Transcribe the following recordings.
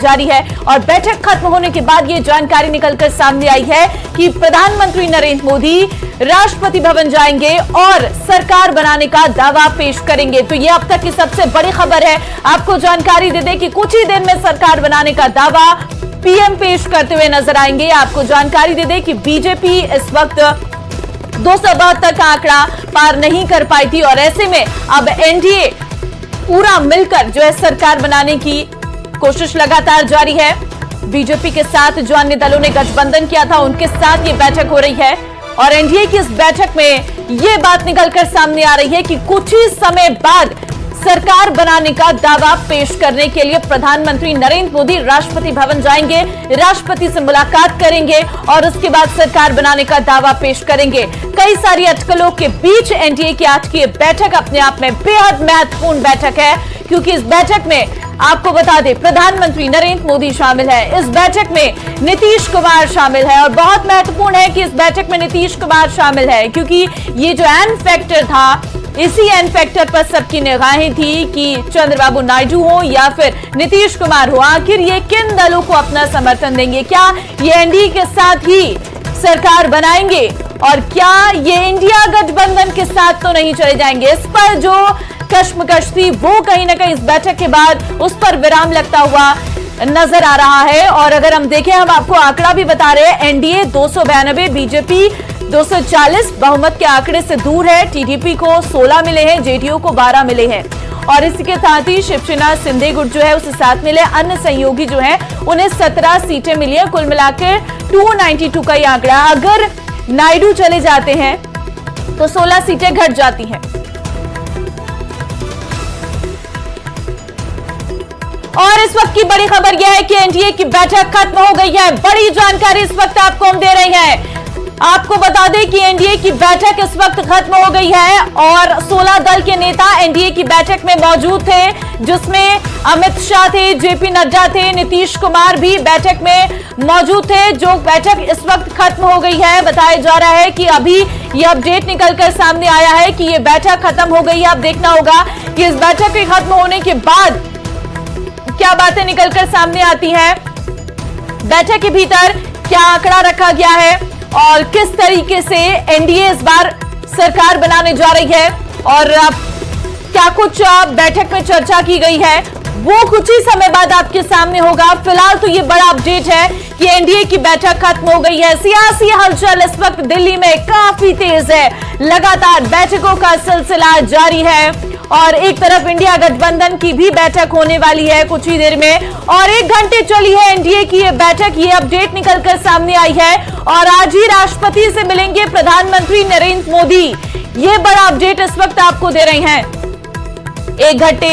जारी है और बैठक खत्म होने के बाद यह जानकारी निकलकर सामने आई है कि प्रधानमंत्री नरेंद्र मोदी राष्ट्रपति भवन जाएंगे और सरकार बनाने का दावा पेश करेंगे। तो यह अब तक की सबसे बड़ी खबर है। आपको जानकारी दे दें कि कुछ ही दिन में सरकार बनाने का दावा पीएम पेश करते हुए नजर आएंगे। आपको जानकारी दे दें कि बीजेपी इस वक्त 272 का आंकड़ा पार नहीं कर पाई थी और ऐसे में अब एनडीए पूरा मिलकर जो है सरकार बनाने की कोशिश लगातार जारी है। बीजेपी के साथ जो अन्य दलों ने गठबंधन किया था उनके साथ ये बैठक हो रही है और एनडीए की इस बैठक में ये बात निकलकर सामने आ रही है कि कुछ ही समय बाद सरकार बनाने का दावा पेश करने के लिए प्रधानमंत्री नरेंद्र मोदी राष्ट्रपति भवन जाएंगे, राष्ट्रपति से मुलाकात करेंगे और उसके बाद सरकार बनाने का दावा पेश करेंगे। कई सारी अटकलों के बीच एनडीए की आज की बैठक अपने आप में बेहद महत्वपूर्ण बैठक है, क्योंकि इस बैठक में आपको बता दें प्रधानमंत्री नरेंद्र मोदी शामिल है, इस बैठक में नीतीश कुमार शामिल है और बहुत महत्वपूर्ण है कि इस बैठक में नीतीश कुमार शामिल है, क्योंकि ये जो एन फैक्टर था, इसी एन फैक्टर पर सबकी निगाहें थी कि चंद्रबाबू नायडू हो या फिर नीतीश कुमार हो, आखिर ये किन दलों को अपना समर्थन देंगे, क्या ये एनडीए के साथ ही सरकार बनाएंगे और क्या ये इंडिया गठबंधन के साथ तो नहीं चले जाएंगे। इस पर जो कश्मकश थी वो कहीं ना कहीं इस बैठक के बाद उस पर विराम लगता हुआ नजर आ रहा है। और अगर हम देखें, हम आपको आंकड़ा भी बता रहे हैं, एनडीए 292, बीजेपी 240 बहुमत के आंकड़े से दूर है। टीडीपी को 16 मिले हैं, जेडीयू को 12 मिले हैं और इसके साथ ही शिवसेना सिंधे गुट जो है उसे 7 मिले, अन्य सहयोगी जो है उन्हें 17 सीटें मिली है। कुल मिलाकर 292 का ये आंकड़ा। अगर नायडू चले जाते हैं तो 16 सीटें घट जाती हैं। और इस वक्त की बड़ी खबर यह है कि एनडीए की बैठक खत्म हो गई है। बड़ी जानकारी इस वक्त आपको हम दे रहे हैं। आपको बता दें कि एनडीए की बैठक इस वक्त खत्म हो गई है और 16 दल के नेता एनडीए की बैठक में मौजूद थे, जिसमें अमित शाह थे, जेपी नड्डा थे, नीतीश कुमार भी बैठक में मौजूद थे। जो बैठक इस वक्त खत्म हो गई है, बताया जा रहा है कि अभी ये अपडेट निकलकर सामने आया है कि ये बैठक खत्म हो गई है। अब देखना होगा कि इस बैठक के खत्म होने के बाद क्या बातें निकलकर सामने आती हैं, बैठक के भीतर क्या आंकड़ा रखा गया है और किस तरीके से एनडीए इस बार सरकार बनाने जा रही है और क्या कुछ बैठक में चर्चा की गई है, वो कुछ ही समय बाद आपके सामने होगा। फिलहाल तो ये बड़ा अपडेट है कि एनडीए की बैठक खत्म हो गई है। सियासी हलचल इस वक्त दिल्ली में काफी तेज है, लगातार बैठकों का सिलसिला जारी है और एक तरफ इंडिया गठबंधन की भी बैठक होने वाली है कुछ ही देर में और 1 घंटे चली है एनडीए की ये बैठक। ये अपडेट निकलकर सामने आई है और आज ही राष्ट्रपति से मिलेंगे प्रधानमंत्री नरेंद्र मोदी। ये बड़ा अपडेट इस वक्त आपको दे रहे हैं। 1 घंटे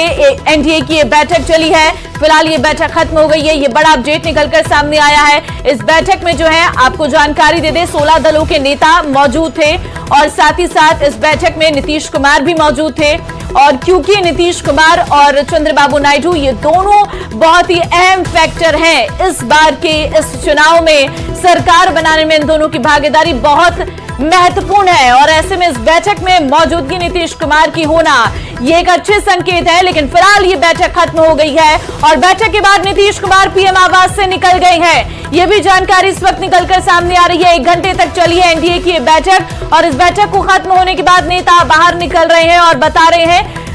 एनडीए की ये बैठक चली है, फिलहाल ये बैठक खत्म हो गई है। ये बड़ा अपडेट निकलकर सामने आया है। इस बैठक में जो है आपको जानकारी दे दे, 16 दलों के नेता मौजूद थे और साथ ही साथ इस बैठक में नीतीश कुमार भी मौजूद थे और क्योंकि नीतीश कुमार और चंद्रबाबू नायडू ये दोनों बहुत ही अहम फैक्टर हैं इस बार के इस चुनाव में, सरकार बनाने में इन दोनों की भागीदारी बहुत महत्वपूर्ण है और ऐसे में इस बैठक में मौजूदगी नीतीश कुमार की होना ये एक अच्छे संकेत है। लेकिन फिलहाल ये बैठक खत्म हो गई है और बैठक के बाद नीतीश कुमार पीएम आवास से निकल गए हैं। ये भी जानकारी इस वक्त निकलकर सामने आ रही है। 1 घंटे तक चली है एनडीए की ये बैठक और इस बैठक को खत्म होने के बाद नेता बाहर निकल रहे हैं और बता रहे हैं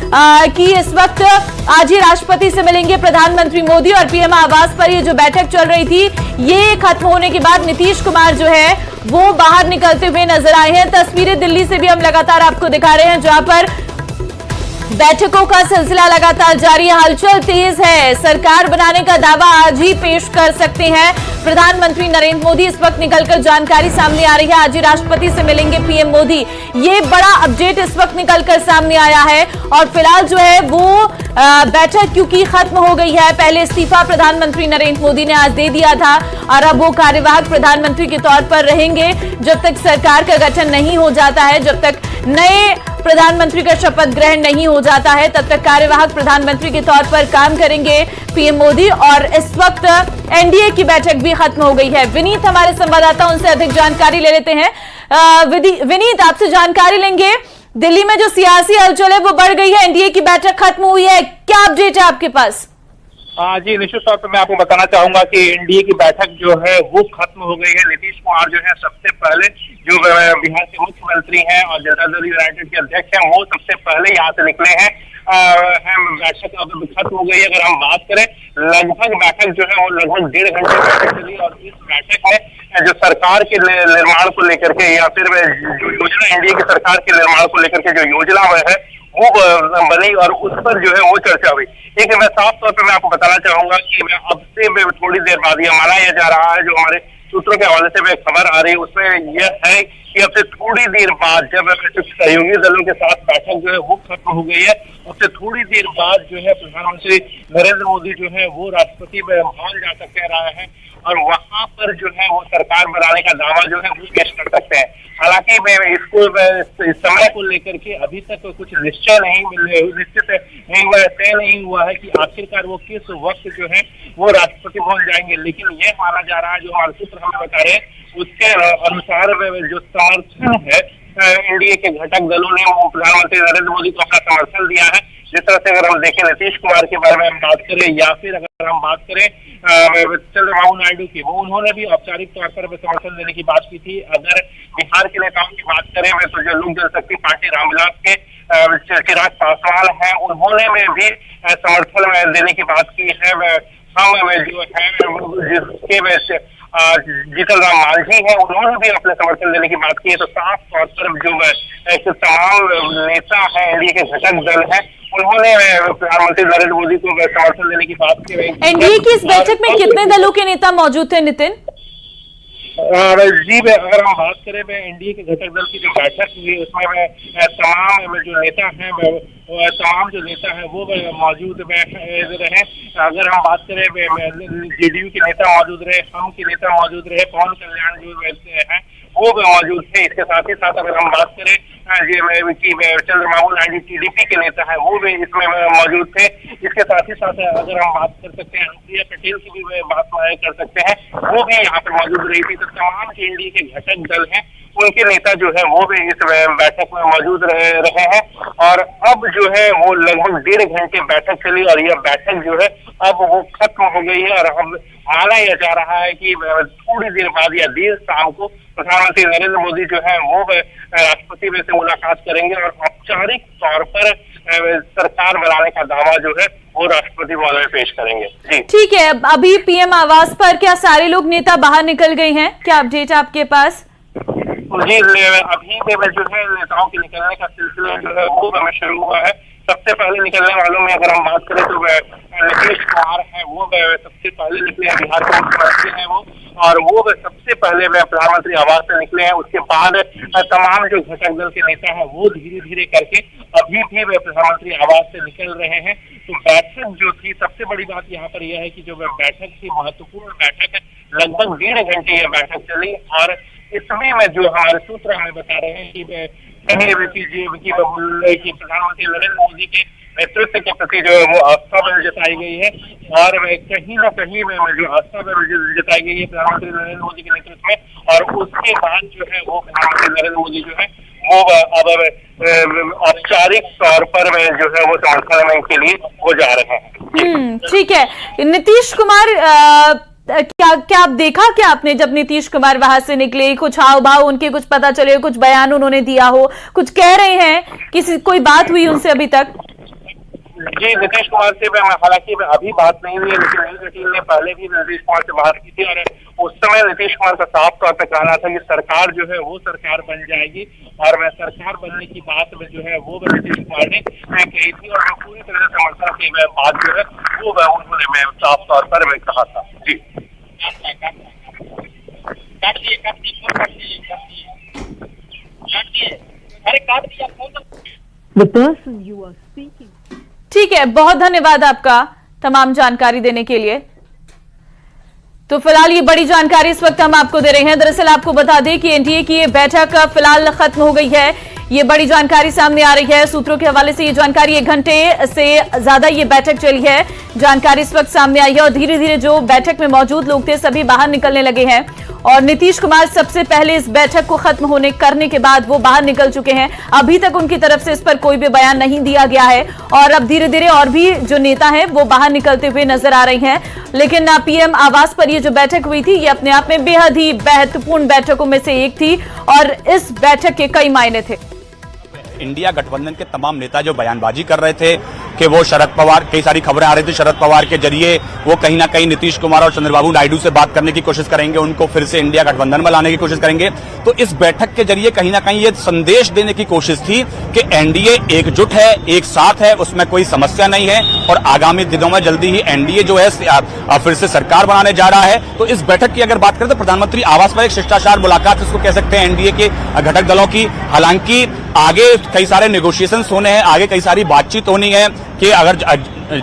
कि इस वक्त आज ही राष्ट्रपति से मिलेंगे प्रधानमंत्री मोदी और पीएम आवास पर ये जो बैठक चल रही थी ये खत्म होने के बाद नीतीश कुमार जो है वो बाहर निकलते हुए नजर आए हैं। तस्वीरें दिल्ली से भी हम लगातार आपको दिखा रहे हैं, जहां पर बैठकों का सिलसिला लगातार जारी है, हलचल तेज है। सरकार बनाने का दावा आज ही पेश कर सकते हैं प्रधानमंत्री नरेंद्र मोदी। इस वक्त निकलकर जानकारी सामने आ रही है, आज ही राष्ट्रपति से मिलेंगे पीएम मोदी। ये बड़ा अपडेट इस वक्त निकलकर सामने आया है और फिलहाल जो है वो बैठक क्योंकि खत्म हो गई है, पहले इस्तीफा प्रधानमंत्री नरेंद्र मोदी ने आज दे दिया था और अब वो कार्यवाहक प्रधानमंत्री के तौर पर रहेंगे जब तक सरकार का गठन नहीं हो जाता है, जब तक नए प्रधानमंत्री का शपथ ग्रहण नहीं हो जाता है, तब तक कार्यवाहक प्रधानमंत्री के तौर पर काम करेंगे पीएम मोदी। और इस वक्त एनडीए की बैठक भी खत्म हो गई है। विनीत हमारे संवाददाता, उनसे अधिक जानकारी ले लेते हैं। विनीत, आपसे जानकारी लेंगे, दिल्ली में जो सियासी हलचल है वो बढ़ गई है, एनडीए की बैठक खत्म हुई है, क्या अपडेट है आपके पास? जी, निश्चित तौर पर मैं आपको बताना चाहूंगा कि एनडीए की बैठक जो है वो खत्म हो गई है। नीतीश कुमार जो है सबसे पहले जो बिहार के मुख्यमंत्री हैं और जनता दल यूनाइटेड के अध्यक्ष हैं, वो सबसे पहले यहाँ से निकले हैं। बैठक अब खत्म हो गई है। अगर हम बात करें, लगभग बैठक जो है वो लगभग 1.5 घंटे बैठक चली और इस बैठक में जो सरकार के निर्माण को लेकर के या फिर जो योजना एनडीए की सरकार के निर्माण को लेकर के जो योजना है वो बनी और उस पर जो है वो चर्चा हुई। लेकिन मैं साफ तौर पर मैं आपको बताना चाहूंगा कि मैं अब से थोड़ी देर बाद ये माना यह जा रहा है, जो हमारे सूत्रों के हवाले से खबर आ रही है उसमें यह है कि अब से थोड़ी देर बाद जब सहयोगी दलों के साथ बैठक जो है वो खत्म हो गई है, अब से थोड़ी देर बाद जो है प्रधानमंत्री नरेंद्र मोदी जो है वो राष्ट्रपति भवन जा सकते हैं रहा है और वहां पर जो है वो सरकार बनाने का दावा जो है वो पेश कर सकते हैं। हालांकि मैं इसको इस समय को लेकर के अभी तक कुछ निश्चय नहीं हुआ, तय नहीं हुआ है कि आखिरकार वो किस वक्त जो है वो राष्ट्रपति भवन जाएंगे। लेकिन यह माना जा रहा है, जो हमारे सूत्र हमें बता रहे हैं उसके अनुसार जो समर्थन है एनडीए के घटक दलों ने वो प्रधानमंत्री नरेंद्र मोदी को अपना समर्थन दिया है। जिस तरह से अगर हम देखें नीतीश कुमार के बारे में हम बात करें या फिर अगर हम बात करें चंद्रबाबू नायडू की, वो उन्होंने भी औपचारिक तौर पर समर्थन देने की बात की थी। अगर बिहार के नेताओं की बात करें तो जो लोक जनशक्ति पार्टी रामविलास के चिराग पासवान है, उन्होंने भी समर्थन देने की बात की है। हम जो है जिसके जीतन राम मांझी है, उन्होंने भी अपने समर्थन देने की बात की है। तो साफ तौर पर जो तमाम नेता है एनडीए के घटक दल है, उन्होंने प्रधानमंत्री नरेंद्र मोदी को समर्थन देने की बात की। एनडीए की इस बैठक में कितने दलों के नेता मौजूद थे नितिन? जी, अगर हम बात करें एनडीए के घटक दल की जो बैठक हुई उसमें तमाम जो नेता हैं वो मौजूद रहे। अगर हम बात करें जेडीयू के नेता मौजूद रहे, हम के नेता मौजूद रहे, पवन कल्याण जो है वो मौजूद थे। इसके साथ ही साथ अगर हम बात करें चंद्रबाबू नायडू टीडीपी के नेता है वो भी इसमें मौजूद थे। इसके साथ ही साथ अगर हम बात कर सकते हैं अनुप्रिया पटेल की भी बात कर सकते हैं, वो भी यहाँ पर मौजूद रही थी। तो तमाम एनडीए के घटक दल हैं उनके नेता जो है वो भी इस बैठक में मौजूद रहे हैं और अब जो है वो लगभग 1.5 घंटे बैठक चली और यह बैठक जो है अब वो खत्म हो गई है। और अब माना यह जा रहा है कि थोड़ी देर बाद या देर शाम को प्रधानमंत्री नरेंद्र मोदी जो है वो राष्ट्रपति से मुलाकात करेंगे और औपचारिक तौर पर सरकार बनाने का दावा जो है वो राष्ट्रपति भवन में पेश करेंगे। जी ठीक है, अभी पीएम आवास पर क्या सारे लोग नेता बाहर निकल गए हैं? क्या अपडेट आपके पास? जी, अभी जो है नेताओं के निकलने का सिलसिला जो है वो हमें शुरू हुआ है। सबसे पहले निकलने वालों में अगर हम बात करें तो नीतीश कुमार है, वो सबसे पहले निकले हैं, बिहार के मुख्यमंत्री हैं वो, और वो सबसे पहले प्रधानमंत्री आवास से निकले हैं। उसके बाद तमाम जो घटक दल के नेता हैं वो धीरे धीरे करके अभी भी प्रधानमंत्री आवास से निकल रहे हैं। तो बैठक जो थी, सबसे बड़ी बात यहाँ पर यह है कि जो बैठक थी महत्वपूर्ण बैठक है, लगभग 1.5 घंटे यह बैठक चली और इसमें में जो हमारे सूत्र हमें बता रहे हैं कि प्रधानमंत्री नरेंद्र मोदी के नेतृत्व के प्रति जो है वो आस्था जताई गई है और कहीं न कहीं में जो आस्था जताई गई है प्रधानमंत्री नरेंद्र मोदी के नेतृत्व में। और उसके बाद जो है वो प्रधानमंत्री नरेंद्र मोदी जो है वो अब औपचारिक तौर पर जो है वो समर्थन के लिए वो जा रहे हैं। ठीक है, नीतीश कुमार क्या आप देखा क्या आपने जब नीतीश कुमार वहां से निकले? कुछ हाव भाव उनके कुछ पता चले, कुछ बयान उन्होंने दिया हो, कुछ कह रहे हैं, कोई बात हुई उनसे अभी तक? जी, नीतीश कुमार से हालांकि अभी बात नहीं हुई है, लेकिन न्यूज 18 ने पहले भी नीतीश कुमार से बात की थी और उस समय नीतीश कुमार का साफ तौर पर कहना था कि सरकार जो है वो सरकार बन जाएगी और मैं सरकार बनने की बात में जो है वो नीतीश कुमार ने कही थी और पूरी तरह से समर्थन की बात जो है वो उन्होंने साफ तौर पर कहा था। जी ठीक है, बहुत धन्यवाद आपका तमाम जानकारी देने के लिए। तो फिलहाल ये बड़ी जानकारी इस वक्त हम आपको दे रहे हैं। दरअसल आपको बता दें कि एनडीए की ये बैठक फिलहाल खत्म हो गई है। ये बड़ी जानकारी सामने आ रही है, सूत्रों के हवाले से ये जानकारी 1 घंटे से ज्यादा ये बैठक चली है। जानकारी इस वक्त सामने आई है और धीरे धीरे जो बैठक में मौजूद लोग थे सभी बाहर निकलने लगे हैं और नीतीश कुमार सबसे पहले इस बैठक को खत्म होने करने के बाद वो बाहर निकल चुके हैं। अभी तक उनकी तरफ से इस पर कोई भी बयान नहीं दिया गया है और अब धीरे धीरे और भी जो नेता हैं वो बाहर निकलते हुए नजर आ रही हैं। लेकिन पीएम आवास पर ये जो बैठक हुई थी ये अपने आप में बेहद ही महत्वपूर्ण बैठकों में से एक थी और इस बैठक के कई मायने थे। इंडिया गठबंधन के तमाम नेता जो बयानबाजी कर रहे थे कि वो शरद पवार, कई सारी खबरें आ रही थी शरद पवार के जरिए वो कहीं ना कहीं नीतीश कुमार और चंद्रबाबू नायडू से बात करने की कोशिश करेंगे, उनको फिर से इंडिया गठबंधन में लाने की कोशिश करेंगे। तो इस बैठक के जरिए कहीं ना कहीं ये संदेश देने की कोशिश थी कि एनडीए एकजुट है, एक साथ है, उसमें कोई समस्या नहीं है और आगामी दिनों में जल्दी ही एनडीए जो है फिर से सरकार बनाने जा रहा है। तो इस बैठक की अगर बात करें तो प्रधानमंत्री आवास पर एक शिष्टाचार मुलाकात इसको कह सकते हैं एनडीए के घटक दलों की। हालांकि आगे कई सारे नेगोशिएशंस होने हैं, आगे कई सारी बातचीत होनी है कि अगर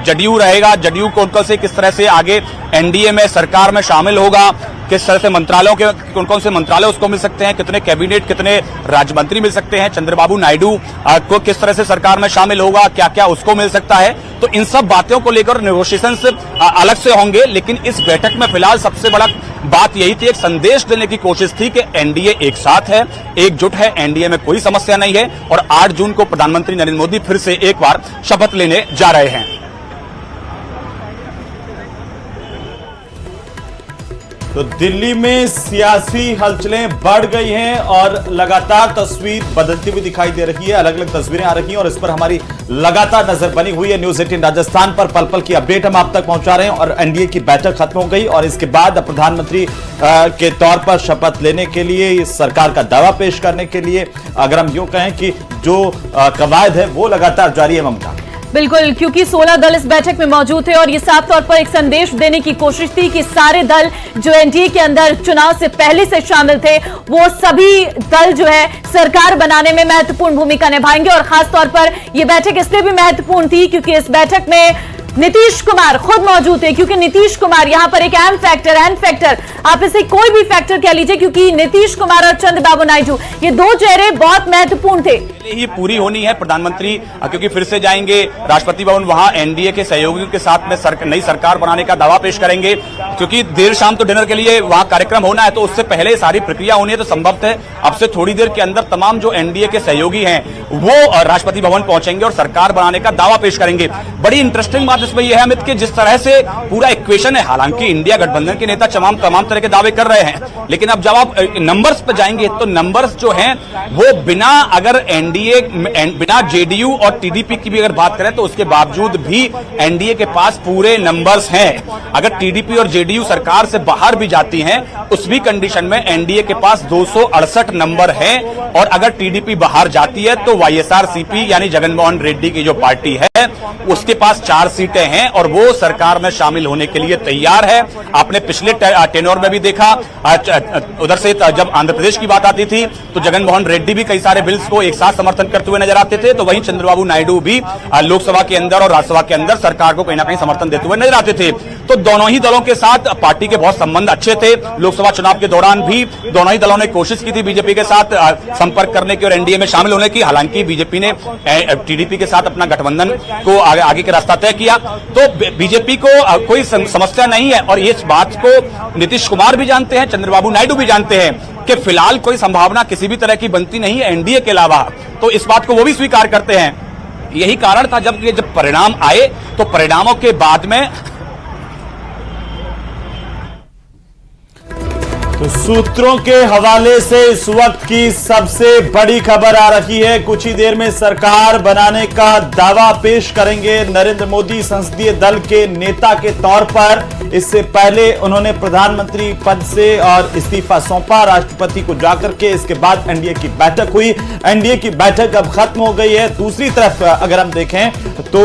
जदयू रहेगा, जदयू कौन से किस तरह से आगे एनडीए में सरकार में शामिल होगा, किस तरह से मंत्रालयों के कौन से मंत्रालय उसको मिल सकते हैं, कितने कैबिनेट, कितने राज्य मंत्री मिल सकते हैं, चंद्रबाबू नायडू को किस तरह से सरकार में शामिल होगा, क्या क्या उसको मिल सकता है। तो इन सब बातों को लेकर नेगोशिएशंस अलग से होंगे। लेकिन इस बैठक में फिलहाल सबसे बड़ा बात यही थी, एक संदेश देने की कोशिश थी कि एनडीए एक साथ है, एकजुट है, एनडीए में कोई समस्या नहीं है और 8 जून को प्रधानमंत्री नरेंद्र मोदी फिर से एक बार शपथ लेने जा रहे हैं। तो दिल्ली में सियासी हलचलें बढ़ गई हैं और लगातार तस्वीर बदलती हुई दिखाई दे रही है, अलग अलग तस्वीरें आ रही हैं और इस पर हमारी लगातार नजर बनी हुई है। न्यूज 18 राजस्थान पर पल पल की अपडेट हम आप तक पहुंचा रहे हैं और एनडीए की बैठक खत्म हो गई और इसके बाद प्रधानमंत्री के तौर पर शपथ लेने के लिए, इस सरकार का दावा पेश करने के लिए, अगर हम यूं कहें कि जो कवायद है वो लगातार जारी है। ममता, बिल्कुल, क्योंकि 16 दल इस बैठक में मौजूद थे और ये साफ तौर पर एक संदेश देने की कोशिश थी कि सारे दल जो एनडीए के अंदर चुनाव से पहले से शामिल थे वो सभी दल जो है सरकार बनाने में महत्वपूर्ण भूमिका निभाएंगे। और खास तौर पर यह बैठक इसलिए भी महत्वपूर्ण थी क्योंकि इस बैठक में नीतीश कुमार खुद मौजूद थे, क्योंकि नीतीश कुमार यहां पर एक एंड फैक्टर आप इसे कोई भी फैक्टर कह लीजिए, क्योंकि नीतीश कुमार और चंद्रबाबू नायडू ये दो चेहरे बहुत महत्वपूर्ण थे। ही पूरी होनी है प्रधानमंत्री, क्योंकि फिर से जाएंगे राष्ट्रपति भवन, वहां एनडीए के सहयोगियों के साथ में नई सरकार बनाने का दावा पेश करेंगे। क्योंकि देर शाम तो डिनर के लिए वहां कार्यक्रम होना है, तो उससे पहले सारी प्रक्रिया होनी है। तो संभवतः अब से थोड़ी देर के अंदर तमाम जो एनडीए के सहयोगी हैं वो राष्ट्रपति भवन पहुंचेंगे और सरकार बनाने का दावा पेश करेंगे। बड़ी इंटरेस्टिंग बात इसमें यह है अमित कि जिस तरह से पूरा इक्वेशन है, हालांकि इंडिया गठबंधन के नेता तमाम तरह के दावे कर रहे हैं, लेकिन अब जब आप नंबर्स पर जाएंगे तो नंबर्स जो हैं वो बिना अगर एनडीए, बिना जेडीयू और टीडीपी की भी अगर बात करें तो उसके बावजूद भी एनडीए के पास पूरे नंबर्स हैं। अगर टीडीपी और जेडीयू सरकार से बाहर भी जाती हैं उस भी कंडीशन में एनडीए के पास 268 नंबर हैं और अगर टीडीपी बाहर जाती है तो वाईएसआरसीपी यानी जगनमोहन रेड्डी की जो पार्टी है उसके पास 4 सीटें हैं और वो सरकार में शामिल होने के लिए तैयार है। आपने पिछले टेनोर में भी देखा, उधर से जब आंध्र प्रदेश की बात आती थी तो जगनमोहन रेड्डी भी कई सारे बिल्स को एक साथ समर्थन करते हुए नजर आते थे, तो वहीं चंद्रबाबू नायडू भी लोकसभा के अंदर और राज्यसभा के अंदर सरकार को कहीं ना कहीं समर्थन देते हुए नजर आते थे। तो दोनों ही दलों के साथ पार्टी के बहुत संबंध अच्छे थे। लोकसभा चुनाव के दौरान भी दोनों ही दलों ने कोशिश की थी बीजेपी के साथ संपर्क करने की और एनडीए में शामिल होने की। हालांकि बीजेपी ने टीडीपी के साथ अपना गठबंधन को आगे का रास्ता तय किया, तो बीजेपी को कोई समस्या नहीं है। और इस बात को नीतीश कुमार भी जानते हैं, चंद्रबाबू नायडू भी जानते हैं कि फिलहाल कोई संभावना किसी भी तरह की बनती नहीं है एनडीए के अलावा, तो इस बात को वो भी स्वीकार करते हैं। यही कारण था जब परिणाम आए तो परिणामों के बाद में तो सूत्रों के हवाले से इस वक्त की सबसे बड़ी खबर आ रही है। कुछ ही देर में सरकार बनाने का दावा पेश करेंगे नरेंद्र मोदी संसदीय दल के नेता के तौर पर। इससे पहले उन्होंने प्रधानमंत्री पद से और इस्तीफा सौंपा राष्ट्रपति को जाकर के। इसके बाद एनडीए की बैठक हुई। एनडीए की बैठक अब खत्म हो गई है। दूसरी तरफ अगर हम देखें तो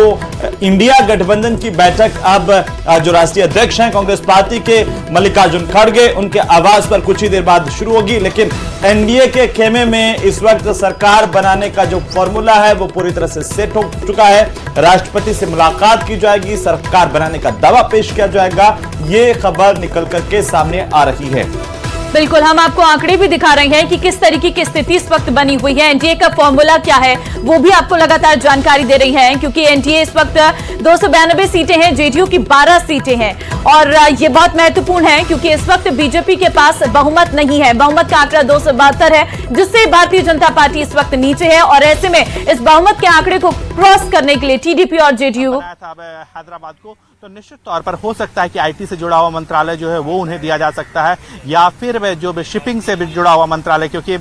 इंडिया गठबंधन की बैठक अब जो राष्ट्रीय अध्यक्ष हैं कांग्रेस पार्टी के मल्लिकार्जुन खड़गे, उनके आवाज पर कुछ ही देर बाद शुरू होगी। लेकिन एनडीए के खेमे में इस वक्त सरकार बनाने का जो फॉर्मूला है वो पूरी तरह से सेट हो चुका है। राष्ट्रपति से मुलाकात की जाएगी, सरकार बनाने का दावा पेश किया जाएगा। ये खबर निकल करके सामने आ रही है। बिल्कुल, हम आपको आंकड़े भी दिखा रहे हैं कि किस तरीके की स्थिति इस वक्त बनी हुई है। एनडीए का फॉर्मूला क्या है वो भी आपको लगातार जानकारी दे रही है, क्योंकि एनडीए इस वक्त 292 सीटें हैं, जेडीयू की 12 सीटें हैं। और ये बहुत महत्वपूर्ण है क्योंकि इस वक्त बीजेपी के पास बहुमत नहीं है। बहुमत का आंकड़ा 272 है, जिससे भारतीय जनता पार्टी इस वक्त नीचे है। और ऐसे में इस बहुमत के आंकड़े को क्रॉस करने के लिए टीडीपी और जेडीयू हैदराबाद को तो निश्चित तौर पर हो सकता है कि आईटी से जुड़ा हुआ मंत्रालय जो है वो उन्हें दिया जा सकता है, या फिर जो शिपिंग से भी जुड़ा हुआ मंत्रालय, क्योंकि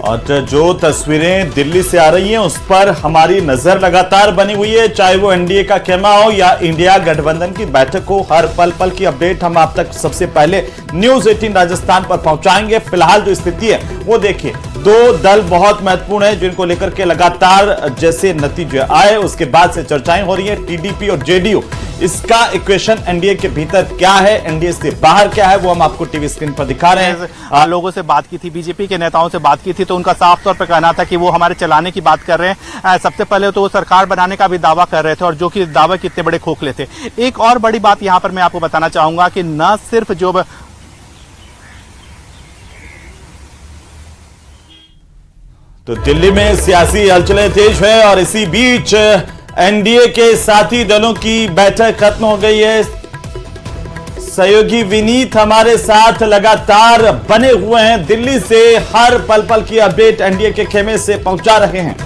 और जो तस्वीरें दिल्ली से आ रही हैं उस पर हमारी नजर लगातार बनी हुई है, चाहे वो एनडीए का खेमा हो या इंडिया गठबंधन की बैठक हो। हर पल पल की अपडेट हम आप तक सबसे पहले न्यूज 18 राजस्थान पर पहुंचाएंगे। फिलहाल जो स्थिति है वो देखिए, दो दल बहुत महत्वपूर्ण है जिनको लेकर के लगातार जैसे नतीजे आए उसके बाद से चर्चाएं हो रही है। टीडीपी और जेडीयू, इसका इक्वेशन एनडीए के भीतर क्या है, एनडीए से बाहर क्या है, वो हम आपको टीवी स्क्रीन पर दिखा रहे हैं। लोगों से बात की थी, बीजेपी के नेताओं से बात की थी, तो उनका साफ तौर पर कहना था कि वो हमारे चलाने की बात कर रहे हैं। सबसे पहले तो वो सरकार बनाने का भी दावा कर रहे थे, और जो कि दावे कितने बड़े खोखले थे। एक और बड़ी बात यहां पर मैं आपको बताना चाहूंगा कि न सिर्फ जो तो दिल्ली में सियासी हलचलें तेज है और इसी बीच एनडीए के साथी दलों की बैठक खत्म हो गई है। सहयोगी विनीत हमारे साथ लगातार बने हुए हैं, दिल्ली से हर पल पल की अपडेट एनडीए के खेमे से पहुंचा रहे हैं।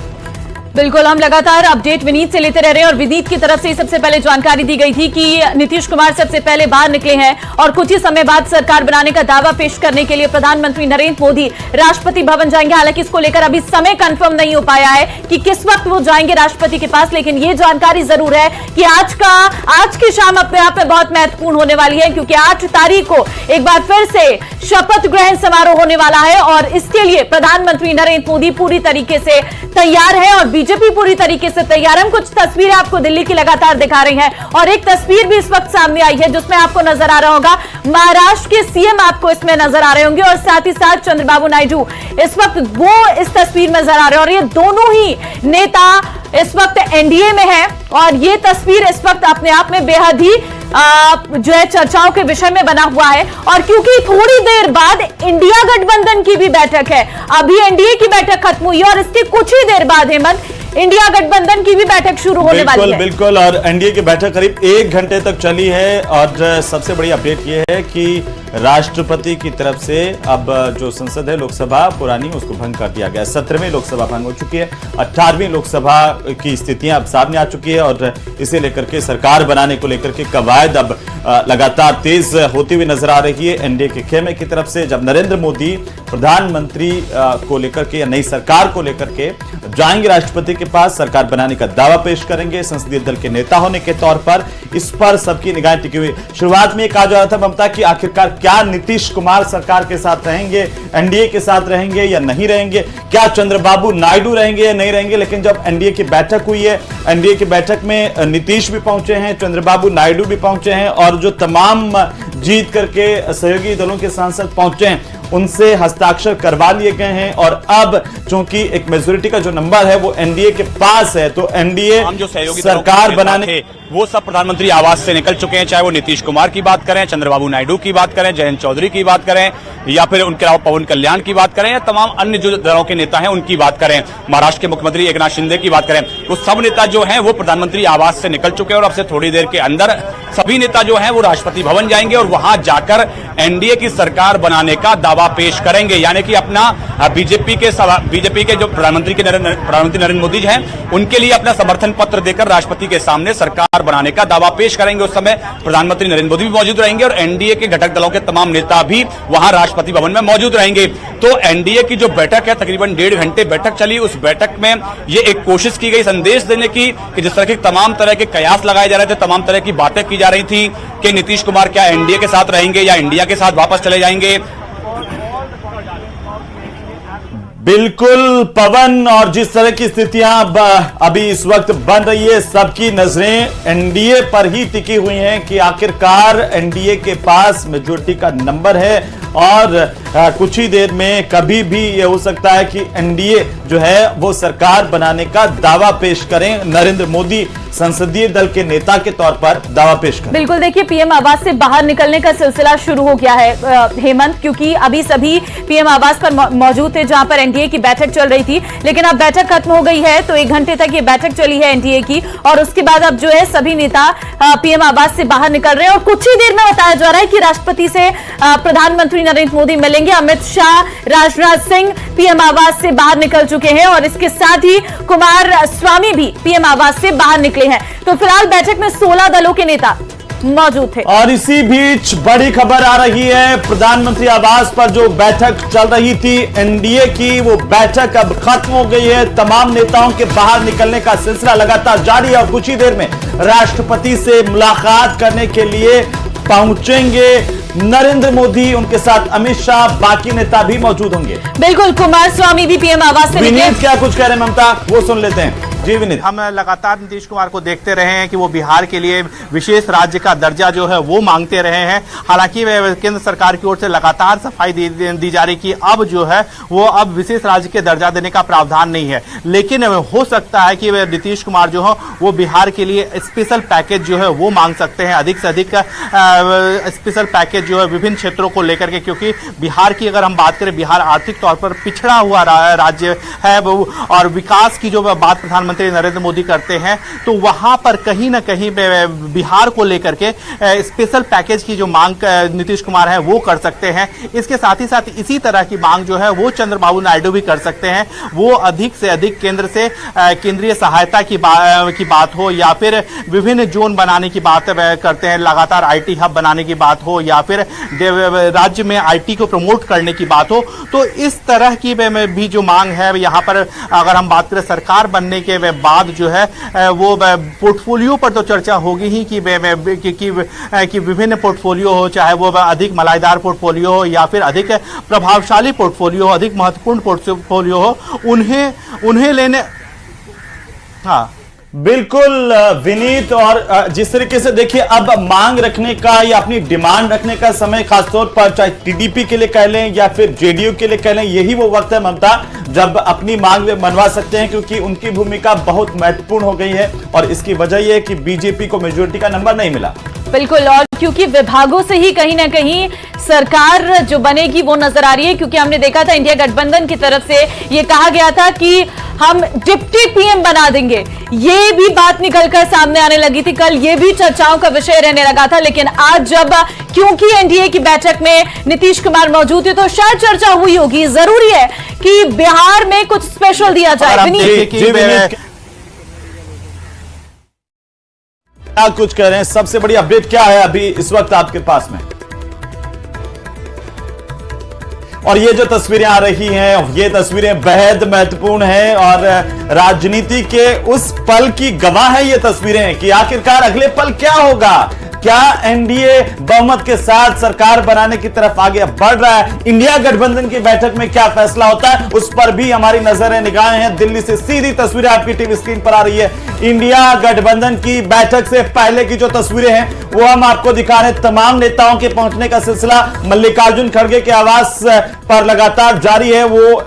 बिल्कुल, हम लगातार अपडेट विनीत से लेते रह रहे हैं। और विनीत की तरफ से सबसे पहले जानकारी दी गई थी कि नीतीश कुमार सबसे पहले बाहर निकले हैं और कुछ ही समय बाद सरकार बनाने का दावा पेश करने के लिए प्रधानमंत्री नरेंद्र मोदी राष्ट्रपति भवन जाएंगे। हालांकि इसको लेकर अभी समय कंफर्म नहीं हो पाया है कि किस वक्त वो जाएंगे राष्ट्रपति के पास, लेकिन ये जानकारी जरूर है कि आज की शाम अपने आप में बहुत महत्वपूर्ण होने वाली है, क्योंकि 8 तारीख को एक बार फिर से शपथ ग्रहण समारोह होने वाला है। और इसके लिए प्रधानमंत्री नरेंद्र मोदी पूरी तरीके से तैयार है और बीजेपी पूरी तरीके से तैयार है। हम कुछ तस्वीरें आपको दिल्ली की लगातार दिखा रही हैं, और एक तस्वीर भी इस वक्त सामने आई है जिसमें आपको नजर आ रहा होगा महाराष्ट्र के सीएम आपको इसमें नजर आ रहे होंगे, और साथ ही साथ चंद्रबाबू नायडू इस वक्त वो इस तस्वीर में नजर आ रहे हैं। और ये दोनों ही नेता इस वक्त एनडीए में है, और ये तस्वीर इस वक्त अपने आप में बेहद ही जो है चर्चाओं के विषय में बना हुआ है। और क्योंकि थोड़ी देर बाद इंडिया गठबंधन की भी बैठक है, अभी एनडीए की बैठक खत्म हुई है और इसके कुछ ही देर बाद हेमंत इंडिया गठबंधन की भी बैठक शुरू होने वाली है। बिल्कुल, और एनडीए की बैठक करीब 1 घंटे तक चली है। और सबसे बड़ी अपडेट यह है कि राष्ट्रपति की तरफ से अब जो संसद है लोकसभा पुरानी उसको भंग कर दिया गया। 17वीं लोकसभा भंग हो चुकी है, 18वीं लोकसभा की स्थितियां अब सामने आ चुकी है, और इसे लेकर के सरकार बनाने को लेकर के कवायद अब लगातार तेज होती हुई नजर आ रही है एनडीए के खेमे की तरफ से। जब नरेंद्र मोदी प्रधानमंत्री को लेकर के या नई सरकार को लेकर के जाएंगे राष्ट्रपति के पास, सरकार बनाने का दावा पेश करेंगे संसदीय दल के नेता होने के तौर पर, इस पर सबकी निगाहें टिकी हुई। शुरुआत में कहा जा रहा था ममता कि आखिरकार क्या नीतीश कुमार सरकार के साथ रहेंगे, एनडीए के साथ रहेंगे या नहीं रहेंगे, क्या चंद्रबाबू नायडू रहेंगे या नहीं रहेंगे। लेकिन जब एनडीए की बैठक हुई है, एनडीए की बैठक में नीतीश भी पहुंचे हैं, चंद्रबाबू नायडू भी पहुंचे हैं, और जो तमाम जीत करके सहयोगी दलों के सांसद पहुंचे हैं उनसे हस्ताक्षर करवा लिए गए हैं। और अब चूंकि एक मेजोरिटी का जो नंबर है वो एनडीए के पास है, तो एनडीए जो सहयोगी सरकार बनाने वो सब प्रधानमंत्री आवास से निकल चुके हैं, चाहे वो नीतीश कुमार की बात करें, चंद्रबाबू नायडू की बात करें, जयंत चौधरी की बात करें, या फिर उनके अलावा पवन कल्याण की बात करें, या तमाम अन्य जो दलों के नेता हैं उनकी बात करें, महाराष्ट्र के मुख्यमंत्री एकनाथ शिंदे की बात करें, वो सब नेता जो हैं वो प्रधानमंत्री आवास से निकल चुके हैं। और अब से थोड़ी देर के अंदर सभी नेता जो हैं वो राष्ट्रपति भवन जाएंगे और वहां जाकर एनडीए की सरकार बनाने का दावा पेश करेंगे, यानी कि अपना बीजेपी के जो प्रधानमंत्री नरेंद्र मोदी जी हैं उनके लिए अपना समर्थन पत्र देकर राष्ट्रपति के सामने सरकार बनाने का दावा पेश करेंगे। उस समय प्रधानमंत्री नरेंद्र मोदी भी मौजूद रहेंगे और एनडीए के घटक दलों के तमाम नेता भी वहां राष्ट्रपति भवन में मौजूद रहेंगे। तो एनडीए की जो बैठक है तकरीबन 1.5 घंटे बैठक चली। उस बैठक में ये एक कोशिश की गई संदेश देने की कि जिस तरह के तमाम तरह के कयास लगाए जा रहे थे, तमाम तरह की बातें की जा रही थी कि नीतीश कुमार क्या एनडीए के साथ रहेंगे या इंडिया के साथ वापस चले जाएंगे। बिल्कुल पवन, और जिस तरह की स्थितियां अभी इस वक्त बन रही है, सबकी नजरें एनडीए पर ही टिकी हुई हैं कि आखिरकार एनडीए के पास मेजोरिटी का नंबर है। और कुछ ही देर में कभी भी ये हो सकता है कि एनडीए जो है वो सरकार बनाने का दावा पेश करें, नरेंद्र मोदी संसदीय दल के नेता के तौर पर दावा पेश करें। बिल्कुल, देखिए पीएम आवास से बाहर निकलने का सिलसिला शुरू हो गया है हेमंत, क्योंकि अभी सभी पीएम आवास पर मौजूद थे जहां पर एनडीए की बैठक चल रही थी, लेकिन अब बैठक खत्म हो गई है। तो 1 घंटे तक ये बैठक चली है एनडीए की और उसके बाद अब जो है सभी नेता पीएम आवास से बाहर निकल रहे हैं और कुछ ही देर में बताया जा रहा है कि राष्ट्रपति से प्रधानमंत्री नरेंद्र मोदी मिलेंगे। अमित शाह, राजनाथ सिंह पीएम आवास से बाहर निकल चुके हैं और इसके साथ ही कुमार स्वामी भी पीएम आवास से बाहर निकले हैं। तो फिलहाल बैठक में 16 दलों के नेता मौजूद थे। और इसी बीच बड़ी खबर आ रही है, प्रधानमंत्री आवास पर जो बैठक चल रही थी एनडीए की, वो बैठक अब खत्म हो गई है। तमाम नेताओं के बाहर निकलने का सिलसिला लगातार जारी है और कुछ ही देर में राष्ट्रपति से मुलाकात करने के लिए पहुंचेंगे नरेंद्र मोदी, उनके साथ अमित शाह, बाकी नेता भी मौजूद होंगे। बिल्कुल, कुमार स्वामी भी पीएम आवास से निकले। विनीत क्या कुछ कह रहे हैं ममता, वो सुन लेते हैं। जी विनीत। हम लगातार नीतीश कुमार को देखते रहे हैं कि वो बिहार के लिए विशेष राज्य का दर्जा जो है वो मांगते रहे हैं। हालांकि केंद्र सरकार की ओर से लगातार सफाई दी जा रही कि अब जो है वो अब विशेष राज्य के दर्जा देने का प्रावधान नहीं है, लेकिन हो सकता है कि नीतीश कुमार जो है वो बिहार के लिए स्पेशल पैकेज जो है वो मांग सकते हैं, अधिक से अधिक स्पेशल पैकेज जो है विभिन्न क्षेत्रों को लेकर के, क्योंकि बिहार की अगर हम बात करें, बिहार आर्थिक तौर पर पिछड़ा हुआ राज्य है और विकास की जो बात प्रधानमंत्री नरेंद्र मोदी करते हैं, तो वहां पर कहीं ना कहीं बिहार को लेकर के स्पेशल पैकेज की जो मांग नीतीश कुमार है वो कर सकते हैं। इसके साथ ही साथ इसी तरह की मांग जो है वो चंद्रबाबू नायडू भी कर सकते हैं। वो अधिक से अधिक केंद्र से केंद्रीय सहायता की बात हो या फिर विभिन्न जोन बनाने की बात करते हैं, लगातार आईटी हब बनाने की बात हो या फिर राज्य में आईटी को प्रमोट करने की बात हो। तो इस तरह की भी जो मांग है यहाँ पर, अगर हम बात करें सरकार बनने के बाद जो है वो पोर्टफोलियो पर तो चर्चा होगी ही कि विभिन्न पोर्टफोलियो हो, चाहे वो अधिक मलाईदार पोर्टफोलियो हो या फिर अधिक प्रभावशाली पोर्टफोलियो हो, अधिक महत्वपूर्ण पोर्टफोलियो हो, उन्हें लेने। हाँ बिल्कुल विनीत, और जिस तरीके से देखिए अब मांग रखने का या अपनी डिमांड रखने का समय खासतौर पर चाहे टीडीपी के लिए कह लें या फिर जेडीयू के लिए कह लें, यही वो वक्त है ममता जब अपनी मांग मनवा सकते हैं, क्योंकि उनकी भूमिका बहुत महत्वपूर्ण हो गई है और इसकी वजह यह है कि बीजेपी को मेजोरिटी का नंबर नहीं मिला। बिल्कुल, और क्योंकि विभागों से ही कहीं ना कहीं सरकार जो बनेगी वो नजर आ रही है, क्योंकि हमने देखा था इंडिया गठबंधन की तरफ से ये कहा गया था कि हम डिप्टी पीएम बना देंगे, ये भी बात निकलकर सामने आने लगी थी। कल ये भी चर्चाओं का विषय रहने लगा था, लेकिन आज जब क्योंकि एनडीए की बैठक में नीतीश कुमार मौजूद थे तो शायद चर्चा हुई होगी। जरूरी है कि बिहार में कुछ स्पेशल दिया जाए। क्या कुछ कह रहे हैं, सबसे बड़ी अपडेट क्या है अभी इस वक्त आपके पास में? और ये जो तस्वीरें आ रही हैं, ये तस्वीरें बेहद महत्वपूर्ण हैं और राजनीति के उस पल की गवाह है ये तस्वीरें कि आखिरकार अगले पल क्या होगा। क्या एनडीए बहुमत के साथ सरकार बनाने की तरफ आगे बढ़ रहा है? इंडिया गठबंधन की बैठक में क्या फैसला होता है, उस पर भी हमारी नजरें निगाहें हैं। दिल्ली से सीधी तस्वीरें आपकी टीवी स्क्रीन पर आ रही है। इंडिया गठबंधन की बैठक से पहले की जो तस्वीरें हैं वो हम आपको दिखा रहे हैं। तमाम नेताओं के पहुंचने का सिलसिला मल्लिकार्जुन खड़गे के आवास पर लगातार जारी है। वो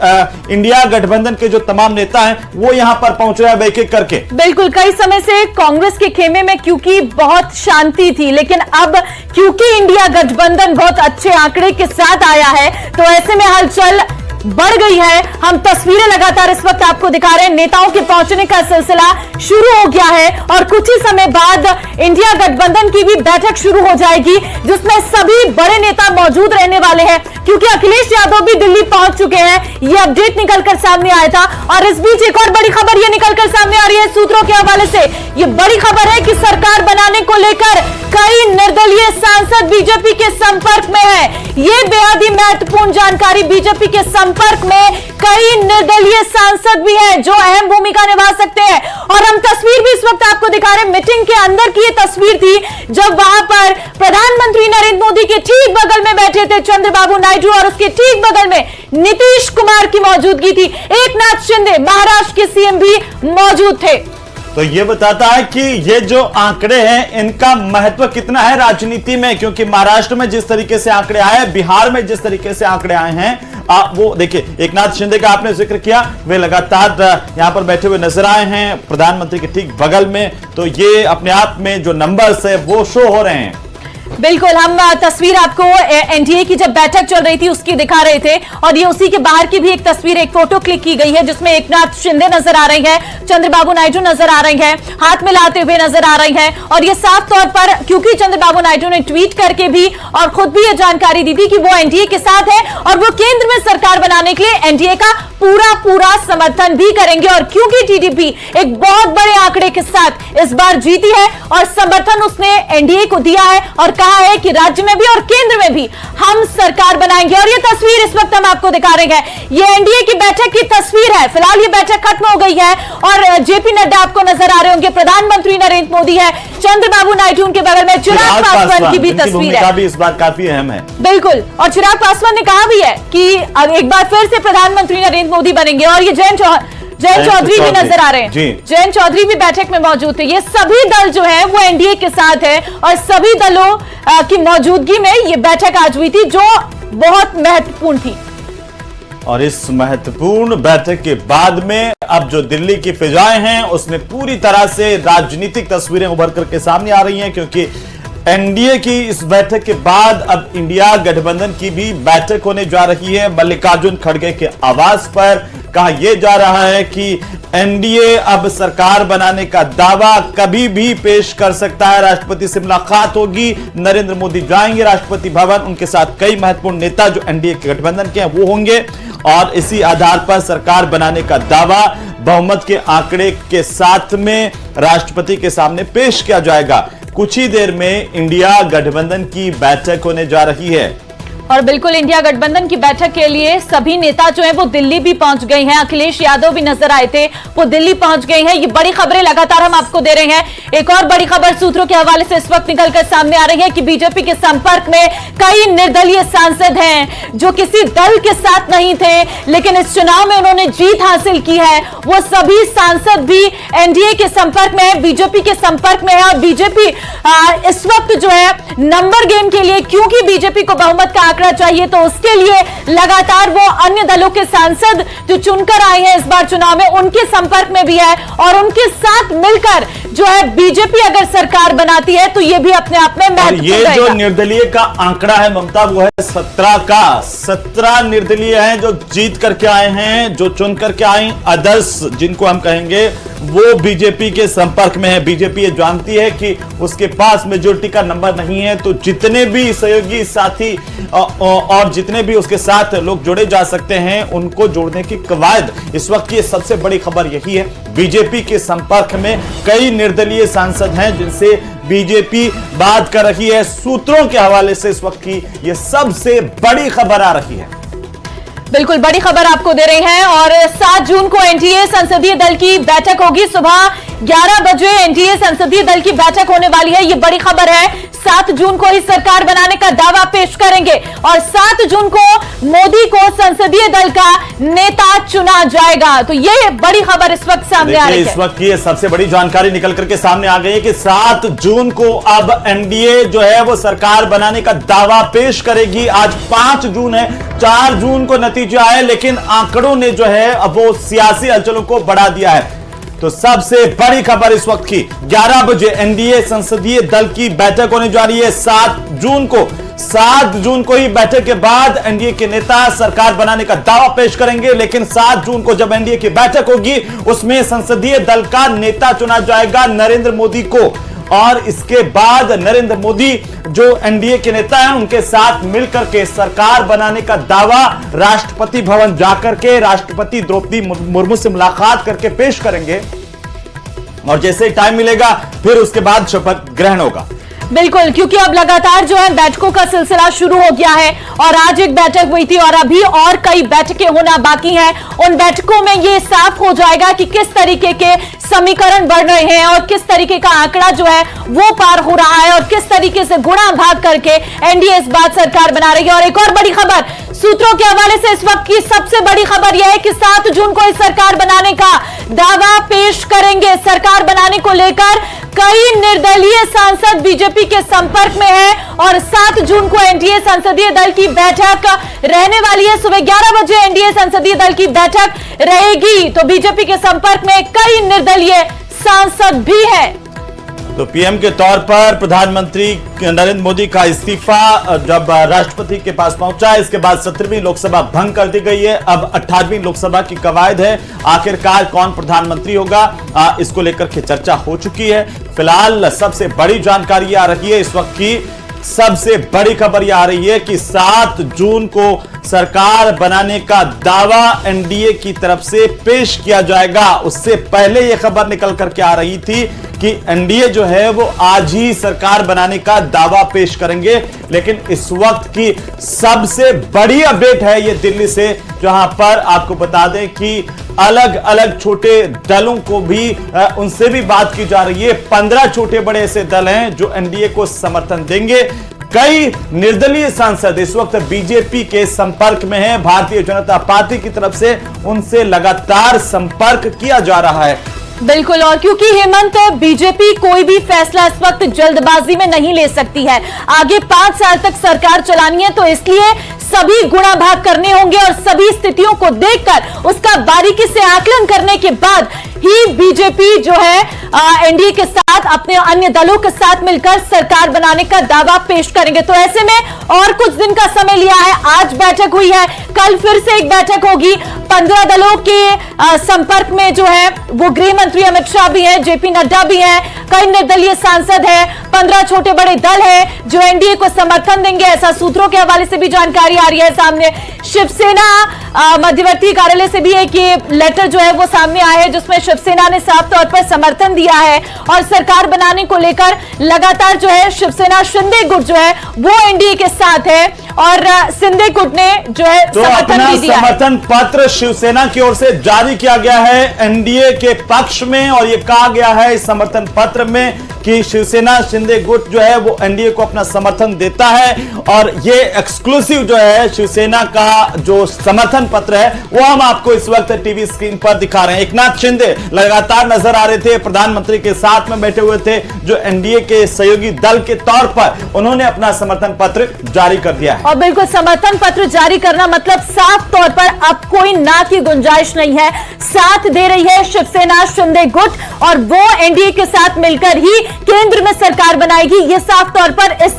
इंडिया गठबंधन के जो तमाम नेता हैं वो यहां पर पहुंच रहे हैं एक एक करके। बिल्कुल, कई समय से कांग्रेस के खेमे में क्योंकि बहुत शांति थी, लेकिन अब क्योंकि इंडिया गठबंधन बहुत अच्छे आंकड़े के साथ आया है तो ऐसे में हलचल बढ़ गई है। हम तस्वीरें लगातार इस वक्त आपको दिखा रहे हैं। नेताओं के पहुंचने का सिलसिला शुरू हो गया है और कुछ ही समय बाद इंडिया गठबंधन की भी बैठक शुरू हो जाएगी, जिसमें सभी बड़े नेता मौजूद रहने वाले हैं, क्योंकि अखिलेश यादव भी दिल्ली पहुंच चुके हैं। ये अपडेट निकलकर सामने आया था और इस बीच एक और बड़ी खबर ये निकलकर सामने आ रही है सूत्रों के हवाले से। ये बड़ी खबर है कि सरकार बनाने को लेकर कई निर्दलीय सांसद बीजेपी के संपर्क में है। ये बेहद ही महत्वपूर्ण जानकारी। बीजेपी के संपर्क में कई निर्दलीय सांसद भी हैं जो अहम भूमिका निभा सकते हैं और हम तस्वीर भी इस वक्त आपको दिखा रहे हैं। मीटिंग के अंदर की ये तस्वीर थी जब वहां पर प्रधानमंत्री नरेंद्र मोदी के ठीक बगल में बैठे थे चंद्रबाबू नायडू और उसके ठीक बगल में नीतीश कुमार की मौजूदगी थी। एकनाथ शिंदे महाराष्ट्र के सीएम भी मौजूद थे। तो ये बताता है कि ये जो आंकड़े हैं इनका महत्व कितना है राजनीति में, क्योंकि महाराष्ट्र में जिस तरीके से आंकड़े आए, बिहार में जिस तरीके से आंकड़े आए हैं, वो देखिए एकनाथ शिंदे का आपने जिक्र किया, वे लगातार यहां पर बैठे हुए नजर आए हैं प्रधानमंत्री के ठीक बगल में, तो ये अपने आप में जो नंबर्स है वो शो हो रहे हैं। बिल्कुल, हम तस्वीर आपको एनडीए की जब बैठक चल रही थी उसकी दिखा रहे थे, और ये उसी के बाहर की भी एक तस्वीर, एक फोटो क्लिक की गई है जिसमें एकनाथ शिंदे नजर आ रही है, चंद्रबाबू नायडू नजर आ रही है, हाथ मिलाते हुए नजर आ रही है। और ये साफ तौर पर, क्योंकि चंद्रबाबू नायडू ने ट्वीट करके भी और खुद भी ये जानकारी दी थी कि वो एनडीए के साथ है और वो केंद्र में सरकार बनाने के लिए एनडीए का पूरा समर्थन भी करेंगे। और क्योंकि टीडीपी एक बहुत बड़े आंकड़े के साथ इस बार जीती है और समर्थन उसने एनडीए को दिया है और कहा है कि राज्य में भी और केंद्र में भी हम सरकार बनाएंगे। और ये तस्वीर इस वक्त हम आपको दिखा रहे हैं, ये एनडीए की बैठक की तस्वीर है। फिलहाल ये बैठक खत्म हो गई है और जेपी नड्डा आपको नजर आ रहे होंगे, प्रधानमंत्री नरेंद्र मोदी है, चंद्रबाबू नायडू उनके बगल में चिराग पासवान की भी तस्वीर है। भी इस बार काफी अहम है। बिल्कुल, और चिराग पासवान ने कहा भी है कि अब एक बार फिर से प्रधानमंत्री नरेंद्र मोदी बनेंगे। और ये जयंत चौधरी भी नजर आ रहे हैं, जयंत चौधरी भी बैठक में मौजूद थे। ये सभी दल जो है वो एनडीए के साथ है और सभी दलों की मौजूदगी में ये बैठक आज हुई थी जो बहुत महत्वपूर्ण थी। और इस महत्वपूर्ण बैठक के बाद में अब जो दिल्ली की फिजाएं हैं उसमें पूरी तरह से राजनीतिक तस्वीरें उभर करके सामने आ रही हैं, क्योंकि एनडीए की इस बैठक के बाद अब इंडिया गठबंधन की भी बैठक होने जा रही है। मल्लिकार्जुन खड़गे के आवाज पर कहा यह जा रहा है कि एनडीए अब सरकार बनाने का दावा कभी भी पेश कर सकता है। राष्ट्रपति से मुलाकात होगी, नरेंद्र मोदी जाएंगे राष्ट्रपति भवन, उनके साथ कई महत्वपूर्ण नेता जो एनडीए के गठबंधन के हैं वो होंगे और इसी आधार पर सरकार बनाने का दावा बहुमत के आंकड़े के साथ में राष्ट्रपति के सामने पेश किया जाएगा। कुछ ही देर में इंडिया गठबंधन की बैठक होने जा रही है और बिल्कुल इंडिया गठबंधन की बैठक के लिए सभी नेता जो हैं वो दिल्ली भी पहुंच गए हैं। अखिलेश यादव भी नजर आए थे, वो दिल्ली पहुंच गए हैं। ये बड़ी खबरें लगातार हम आपको दे रहे हैं। एक और बड़ी खबर सूत्रों के हवाले से इस वक्त निकलकर सामने आ रही है कि बीजेपी के संपर्क में कई निर्दलीय सांसद हैं जो किसी दल के साथ नहीं थे लेकिन इस चुनाव में उन्होंने जीत हासिल की है। वो सभी सांसद भी एनडीए के संपर्क में है, बीजेपी के संपर्क में है। और बीजेपी इस वक्त जो है नंबर गेम के लिए, क्योंकि बीजेपी को बहुमत का चाहिए तो उसके लिए लगातार वो अन्य दलों के सांसद जो चुनकर आए हैं इस बार चुनाव में उनके संपर्क में भी है और उनके साथ मिलकर जो है बीजेपी अगर सरकार बनाती है तो ये भी अपने आप में महत्वपूर्ण ये जो निर्दलीय का आंकड़ा है ममता वो है 17 का। 17 निर्दलीय हैं जो जीत करके आए हैं, जो चुन करके आए अदर्स जिनको हम कहेंगे वो बीजेपी के संपर्क में है। बीजेपी ये जानती है कि उसके पास मेजोरिटी का नंबर नहीं है तो जितने भी सहयोगी साथी और जितने भी उसके साथ लोग जोड़े जा सकते हैं उनको जोड़ने की कवायद इस वक्त की सबसे बड़ी खबर यही है। बीजेपी के संपर्क में कई निर्दलीय सांसद हैं जिनसे बीजेपी बात कर रही है। सूत्रों के हवाले से इस वक्त की यह सबसे बड़ी खबर आ रही है। बिल्कुल बड़ी खबर आपको दे रहे हैं और 7 जून को एनडीए संसदीय दल की बैठक होगी। सुबह 11 बजे एनडीए संसदीय दल की बैठक होने वाली है। ये बड़ी खबर है। 7 जून को ही सरकार बनाने का दावा पेश करेंगे और 7 जून को मोदी को संसदीय दल का नेता चुना जाएगा। तो ये बड़ी खबर इस वक्त सामने आ रही है। इस वक्त की सबसे बड़ी जानकारी निकल करके सामने आ गई है कि 7 जून को अब एनडीए जो है वो सरकार बनाने का दावा पेश करेगी। आज 5 जून है, 4 जून को नतीजा है, लेकिन आंकड़ों ने जो है अब वो सियासी हलचलों को बढ़ा दिया है। तो सबसे बड़ी खबर इस वक्त की 11 बजे एनडीए संसदीय दल की बैठक होने जा रही है 7 जून को। 7 जून को ही बैठक के बाद एनडीए के नेता सरकार बनाने का दावा पेश करेंगे, लेकिन 7 जून को जब एनडीए की बैठक होगी उसमें संसदीय दल का नेता चुना जाएगा नरेंद्र मोदी को। और इसके बाद नरेंद्र मोदी जो एनडीए के नेता हैं उनके साथ मिलकर के सरकार बनाने का दावा राष्ट्रपति भवन जाकर के राष्ट्रपति द्रौपदी मुर्मू से मुलाकात करके पेश करेंगे और जैसे टाइम मिलेगा फिर उसके बाद शपथ ग्रहण होगा। बिल्कुल, क्योंकि अब लगातार जो है बैठकों का सिलसिला शुरू हो गया है और आज एक बैठक हुई थी और अभी और कई बैठकें होना बाकी हैं। उन बैठकों में ये साफ हो जाएगा कि किस तरीके के समीकरण बढ़ रहे हैं और किस तरीके का आंकड़ा जो है वो पार हो रहा है और किस तरीके से गुणा भाग करके एनडीए इस बात सरकार बना रही है। और एक और बड़ी खबर सूत्रों के हवाले से इस वक्त की सबसे बड़ी खबर यह है कि 7 जून को इस सरकार बनाने का दावा पेश करेंगे। सरकार बनाने को लेकर कई निर्दलीय सांसद बीजेपी के संपर्क में हैं और 7 जून को एनडीए संसदीय दल की बैठक रहने वाली है। सुबह 11 बजे एनडीए संसदीय दल की बैठक रहेगी। तो बीजेपी के संपर्क में कई निर्दलीय सांसद भी हैं। तो पीएम के तौर पर प्रधानमंत्री नरेंद्र मोदी का इस्तीफा जब राष्ट्रपति के पास पहुंचा, इसके बाद 17वीं लोकसभा भंग कर दी गई है। अब 18वीं लोकसभा की कवायद है। आखिरकार कौन प्रधानमंत्री होगा, इसको लेकर के चर्चा हो चुकी है। फिलहाल सबसे बड़ी जानकारी आ रही है, इस वक्त की सबसे बड़ी खबर यह आ रही है कि 7 जून को सरकार बनाने का दावा एनडीए की तरफ से पेश किया जाएगा। उससे पहले यह खबर निकल करके आ रही थी कि एनडीए जो है वो आज ही सरकार बनाने का दावा पेश करेंगे। लेकिन इस वक्त की सबसे बड़ी अपडेट है ये दिल्ली से, जहां पर आपको बता दें कि अलग अलग छोटे दलों को भी उनसे भी बात की जा रही है। 15 छोटे बड़े ऐसे दल हैं जो एनडीए को समर्थन देंगे। कई निर्दलीय सांसद इस वक्त बीजेपी के संपर्क में हैं। भारतीय जनता पार्टी की तरफ से उनसे लगातार संपर्क किया जा रहा है। बिल्कुल, और क्योंकि हेमंत बीजेपी कोई भी फैसला इस वक्त जल्दबाजी में नहीं ले सकती है। आगे 5 साल तक सरकार चलानी है, तो इसलिए सभी गुणा भाग करने होंगे और सभी स्थितियों को देखकर उसका बारीकी से आकलन करने के बाद ही बीजेपी जो है एनडीए के साथ अपने अन्य दलों के साथ मिलकर सरकार बनाने का दावा पेश करेंगे। तो ऐसे में और कुछ दिन का समय लिया है। आज बैठक हुई है, कल फिर से एक बैठक होगी। 15 दलों के संपर्क में जो है वो गृह मंत्री अमित शाह भी हैं, जेपी नड्डा भी हैं, कई निर्दलीय सांसद हैं, 15 छोटे बड़े दल हैं जो एनडीए को समर्थन देंगे, ऐसा सूत्रों के हवाले से भी जानकारी आ रही है सामने। शिवसेना मध्यवर्ती कार्यालय से भी एक ये लेटर जो है वो सामने आया है, जिसमें शिवसेना ने साफ तौर पर समर्थन दिया है और सरकार बनाने को लेकर लगातार जो है शिवसेना शिंदे गुट जो है वो एनडीए के साथ है और शिंदे गुट ने जो है तो अपना समर्थन पत्र शिवसेना की ओर से जारी किया गया है एनडीए के पक्ष में, और यह कहा गया है इस समर्थन पत्र में कि शिवसेना शिंदे गुट जो है वो एनडीए को अपना समर्थन देता है। और ये एक्सक्लूसिव जो है शिवसेना का जो समर्थन पत्र है वो हम आपको इस वक्त टीवी स्क्रीन पर दिखा रहे हैं। एकनाथ शिंदे लगातार नजर आ रहे थे, प्रधानमंत्री के साथ में बैठे हुए थे, जो एनडीए के सहयोगी दल के तौर पर उन्होंने अपना समर्थन पत्र जारी कर दिया है। और बिल्कुल समर्थन पत्र जारी करना मतलब साफ तौर पर अब कोई ना की गुंजाइश नहीं है। साथ दे रही है शिवसेना शिंदे गुट और वो एनडीए के साथ मिलकर ही केंद्र में सरकार बनाएगी। ये साफ तौर पर इस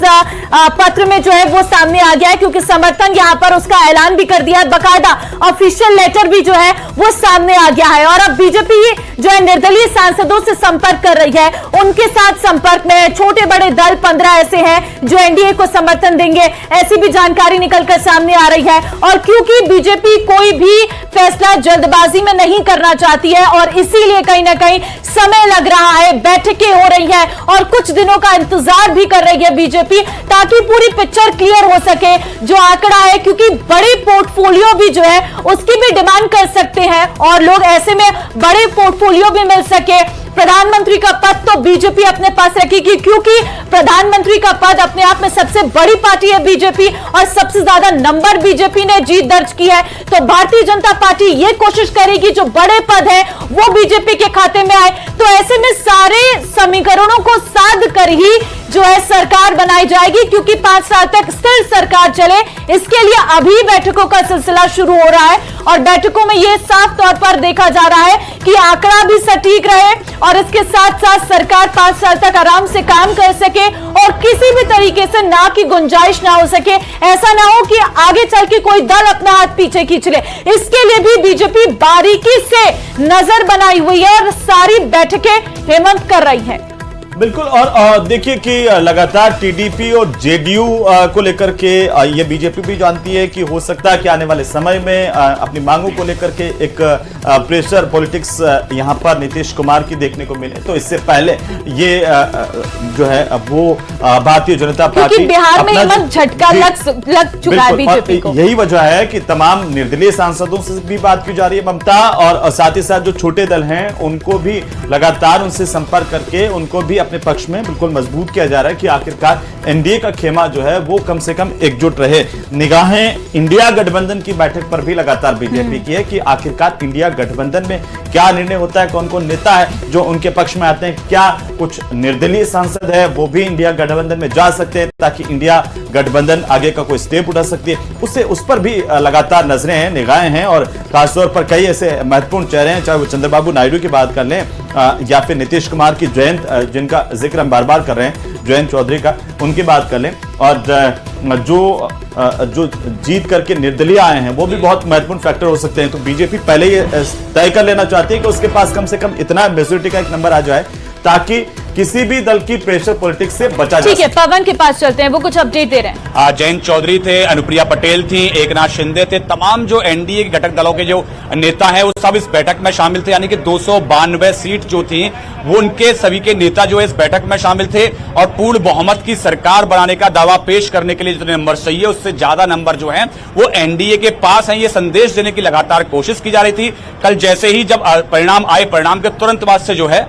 पत्र में जो है वो सामने आ गया है, क्योंकि समर्थन यहां पर उसका ऐलान भी कर दिया है, बकायदा ऑफिशियल लेटर भी जो है वो सामने आ गया है। और अब बीजेपी जो है निर्दलीय सांसदों से संपर्क कर रही है, उनके साथ संपर्क में छोटे बड़े दल 15 ऐसे हैं जो एनडीए को समर्थन देंगे, ऐसी भी जानकारी निकलकर सामने आ रही है। और क्योंकि बीजेपी कोई भी फैसला जल्दबाजी में नहीं करना चाहती है और इसीलिए कहीं ना कहीं समय लग रहा है, बैठकें हो रही है और कुछ दिनों का इंतजार भी कर रही है बीजेपी, ताकि पूरी पिक्चर क्लियर हो सके जो आंकड़ा है, क्योंकि बड़े पोर्टफोलियो भी जो है उसकी भी डिमांड कर सकते हैं और लोग ऐसे में बड़े पोर्टफोलियो भी मिल सके। प्रधानमंत्री का पद तो बीजेपी अपने पास रखेगी, क्योंकि प्रधानमंत्री का पद अपने आप में सबसे बड़ी पार्टी है बीजेपी और सबसे ज्यादा नंबर बीजेपी ने जीत दर्ज की है। तो भारतीय जनता पार्टी ये कोशिश करेगी जो बड़े पद है वो बीजेपी के खाते में आए। तो ऐसे में सारे समीकरणों को साध कर ही जो है सरकार बनाई जाएगी, क्योंकि 5 साल तक स्थिर सरकार चले, इसके लिए अभी बैठकों का सिलसिला शुरू हो रहा है। और बैठकों में यह साफ तौर पर देखा जा रहा है कि आंकड़ा भी सटीक रहे और इसके साथ साथ सरकार 5 साल तक आराम से काम कर सके और किसी भी तरीके से ना की गुंजाइश ना हो सके। ऐसा ना हो कि आगे चल के कोई दल अपना हाथ पीछे खींच ले। इसके लिए भी बीजेपी बारीकी से नजर बनाई हुई है और सारी बैठकें हेमंत कर रही है। बिल्कुल, और देखिए कि लगातार टीडीपी और जेडीयू को लेकर के ये बीजेपी भी जानती है कि हो सकता है कि आने वाले समय में अपनी मांगों को लेकर के एक प्रेशर पॉलिटिक्स यहां पर नीतीश कुमार की देखने को मिले। तो इससे पहले ये जो है वो भारतीय जनता पार्टी बिहार में झटका लग चुका है बीजेपी को। यही वजह है कि तमाम निर्दलीय सांसदों से भी बात की जा रही है ममता, और साथ ही साथ जो छोटे दल हैं उनको भी लगातार उनसे संपर्क करके उनको भी अपने पक्ष में बिल्कुल मजबूत किया जा रहा है कि आखिरकार एनडीए का खेमा जो है वो कम से कम एकजुट रहे। निगाहें इंडिया गठबंधन की बैठक पर भी लगातार बीजेपी की है कि आखिरकार इंडिया गठबंधन में क्या निर्णय होता है, कौन कौन नेता है जो उनके पक्ष में आते हैं, क्या कुछ निर्दलीय सांसद है वो भी इंडिया गठबंधन में जा सकते हैं ताकि इंडिया गठबंधन आगे का कोई स्टेप उठा सकती है, उस पर भी लगातार नजरें हैं, निगाहें हैं। और खासतौर पर कई ऐसे महत्वपूर्ण चेहरे हैं, चाहे वो चंद्रबाबू नायडू की बात कर लें या फिर नीतीश कुमार की जयंत, जिनका जिक्र हम बार बार कर रहे हैं, जयंत चौधरी का, उनकी बात कर लें, और जो जीत करके निर्दलीय आए हैं वो भी बहुत महत्वपूर्ण फैक्टर हो सकते हैं। तो बीजेपी पहले ये तय कर लेना चाहती है कि उसके पास कम से कम इतना मेजोरिटी का एक नंबर आ जाए ताकि किसी भी दल की प्रेशर पॉलिटिक्स से बचा जा सके। ठीक है, पवन के पास चलते हैं, वो कुछ अपडेट दे रहे हैं। जयंत चौधरी थे, अनुप्रिया पटेल थी, एकनाथ शिंदे थे, तमाम जो एनडीए के घटक दलों के जो नेता हैं वो सब इस बैठक में शामिल थे। यानी कि 292 सीट जो थी वो उनके सभी के नेता जो इस बैठक में शामिल थे और पूर्ण बहुमत की सरकार बनाने का दावा पेश करने के लिए जितने नंबर चाहिए उससे ज्यादा नंबर जो है वो एनडीए के पास हैं। ये संदेश देने की लगातार कोशिश की जा रही थी। कल जैसे ही जब परिणाम आए, परिणाम के तुरंत बाद से जो है,